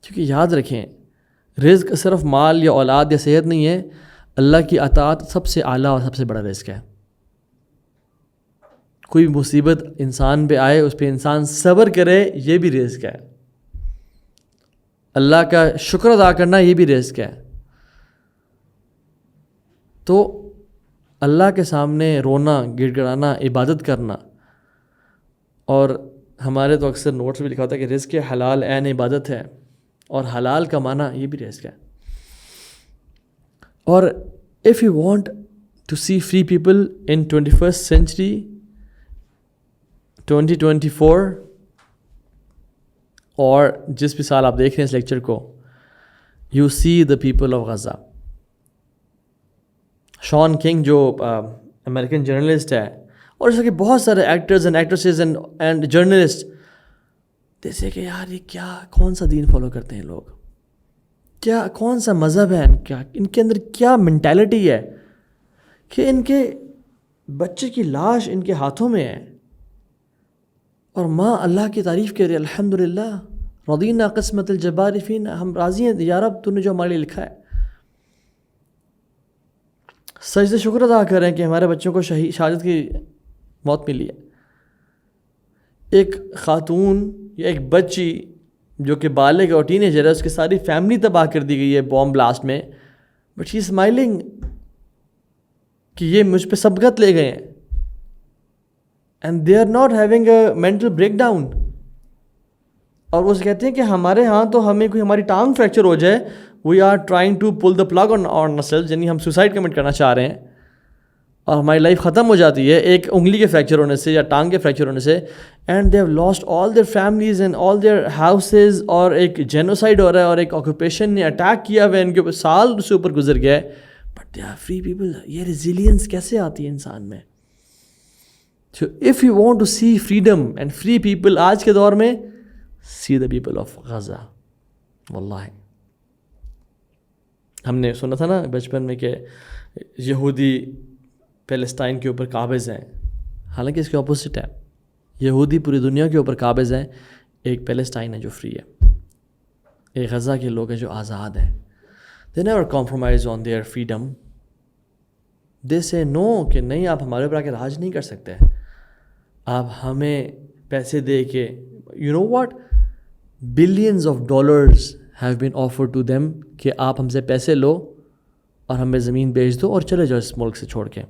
کیونکہ یاد رکھیں رزق صرف مال یا اولاد یا صحت نہیں ہے, اللہ کی اطاعت سب سے اعلیٰ اور سب سے بڑا رزق ہے. کوئی مصیبت انسان پہ آئے اس پہ انسان صبر کرے, یہ بھی رزق ہے. اللہ کا شکر ادا کرنا یہ بھی رزق ہے. تو اللہ کے سامنے رونا, گڑ گڑانا, عبادت کرنا, اور ہمارے تو اکثر نوٹس بھی لکھا ہوتا ہے کہ رزق حلال عین عبادت ہے, اور حلال کمانا یہ بھی رزق ہے. اور if you want to see free people in 21st century 2024, اور جس بھی سال آپ دیکھ رہے ہیں اس لیکچر کو, you see the people of Gaza. Shaun King جو امریکن جرنلسٹ ہے, اور اس کے بہت سارے actors and actresses and journalist, جیسے کہ یار یہ کیا, کون سا دین فالو کرتے ہیں لوگ, کیا کون سا مذہب ہے, کیا ان کے اندر کیا مینٹیلٹی ہے کہ ان کے بچے کی لاش ان کے ہاتھوں میں ہے اور ماں اللہ کی تعریف کر رہی ہے, الحمدللہ رضینا قسمت الجبار فینا, ہم راضی ہیں یا رب تو نے جو ہمارے لیے لکھا ہے. سجدے شکر ادا کر رہے ہیں کہ ہمارے بچوں کو شہادت کی موت ملی ہے. ایک خاتون یا ایک بچی جو کہ بالغ اور ٹین ایجر ہے, اس کی ساری فیملی تباہ کر دی گئی ہے بوم بلاسٹ میں, بٹ شی اسمائلنگ کہ یہ مجھ پہ سبقت لے گئے ہیں, and they are not having a mental breakdown. اور وہ کہتے ہیں کہ ہمارے ہاں تو ہمیں کوئی ہماری ٹانگ فریکچر ہو جائے, we are trying to pull the plug on ourselves, یعنی ہم سوسائڈ کمٹ کرنا چاہ رہے ہیں اور ہماری لائف ختم ہو جاتی ہے ایک انگلی کے فریکچر ہونے سے یا ٹانگ کے فریکچر ہونے سے. And they have lost all their families and all their houses, اور ایک جینوسائڈ ہو رہا ہے اور ایک آکوپیشن نے اٹیک کیا ہوا ہے, ان کے اوپر سال سے اوپر گزر گیا ہے, but they are free people. یہ ریزیلینس کیسے آتی ہے انسان میں؟ So if you want to see freedom and free people آج کے دور میں, see the people of Gaza. واللہ ہم نے سنا تھا نا بچپن میں کہ یہودی پیلسٹائن کے اوپر قابض ہیں, حالانکہ اس کے اپوزٹ ہے. یہودی پوری دنیا کے اوپر قابض ہیں, ایک پیلسٹائن ہے جو فری ہے, ایک غزہ کے لوگ ہیں جو آزاد ہیں. They never compromise on their freedom. They say no, کہ نہیں آپ ہمارے اوپر آ کے راج نہیں کر سکتے, آپ ہمیں پیسے دے کے, you know what, billions of dollars have been offered to them کہ آپ ہم سے پیسے لو اور ہمیں زمین بیچ دو اور چلے جاؤ اس ملک سے چھوڑ کے,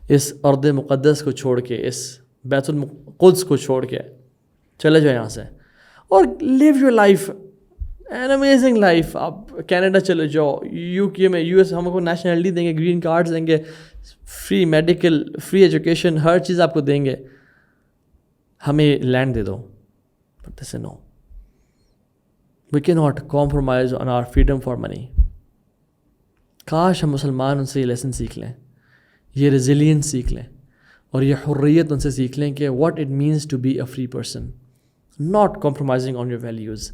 اس ارض مقدس کو چھوڑ کے, اس بیت القدس کو چھوڑ کے چلے جاؤ یہاں سے اور live your life, an amazing life. آپ کینیڈا چلے جاؤ, یو کے میں, US ہم کو نیشنلٹی دیں گے, گرین کارڈز دیں گے, فری میڈیکل, فری ایجوکیشن, ہر چیز آپ کو دیں گے, ہمیں لینڈ دے دو. They say no. We cannot compromise on our freedom for money. کاش ہم مسلمان ان سے یہ لیسن سیکھ لیں, یہ ریزیلینس سیکھ لیں, اور یہ حریت ان سے سیکھ لیں کہ what it means to be a free person, not compromising on your values,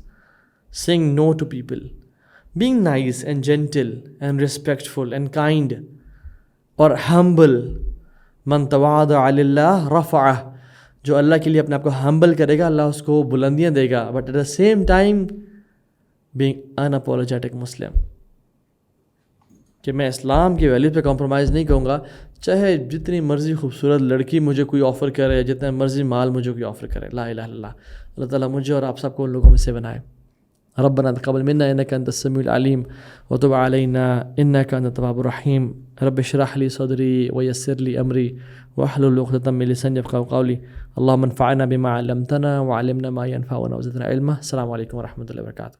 saying no to people, being nice and gentle and respectful and kind اور humble. من تواضع للہ رفعہ, جو اللہ کے لیے اپنے آپ کو ہمبل کرے گا اللہ اس کو بلندیاں دے گا, but at the same time being unapologetic Muslim, کہ میں اسلام کی ویلیو پہ کمپرومائز نہیں کروں گا, چاہے جتنی مرضی خوبصورت لڑکی مجھے کوئی آفر کرے, جتنا مرضی مال مجھے کوئی آفر کرے. لا الہ الا اللہ. اللہ تعالیٰ مجھے اور آپ سب کو ان لوگوں میں سے بنائے. ربنا تقبل منا انك انت السميع العليم وتب علينا انك انت التواب الرحيم. رب اشرح لي صدري ويسر لي امري واحلل عقدة من لساني يفقهوا قولي. اللهم انفعنا بما علمتنا وعلمنا ما ينفعنا وزدنا علما. السلام عليكم ورحمة الله وبركاته.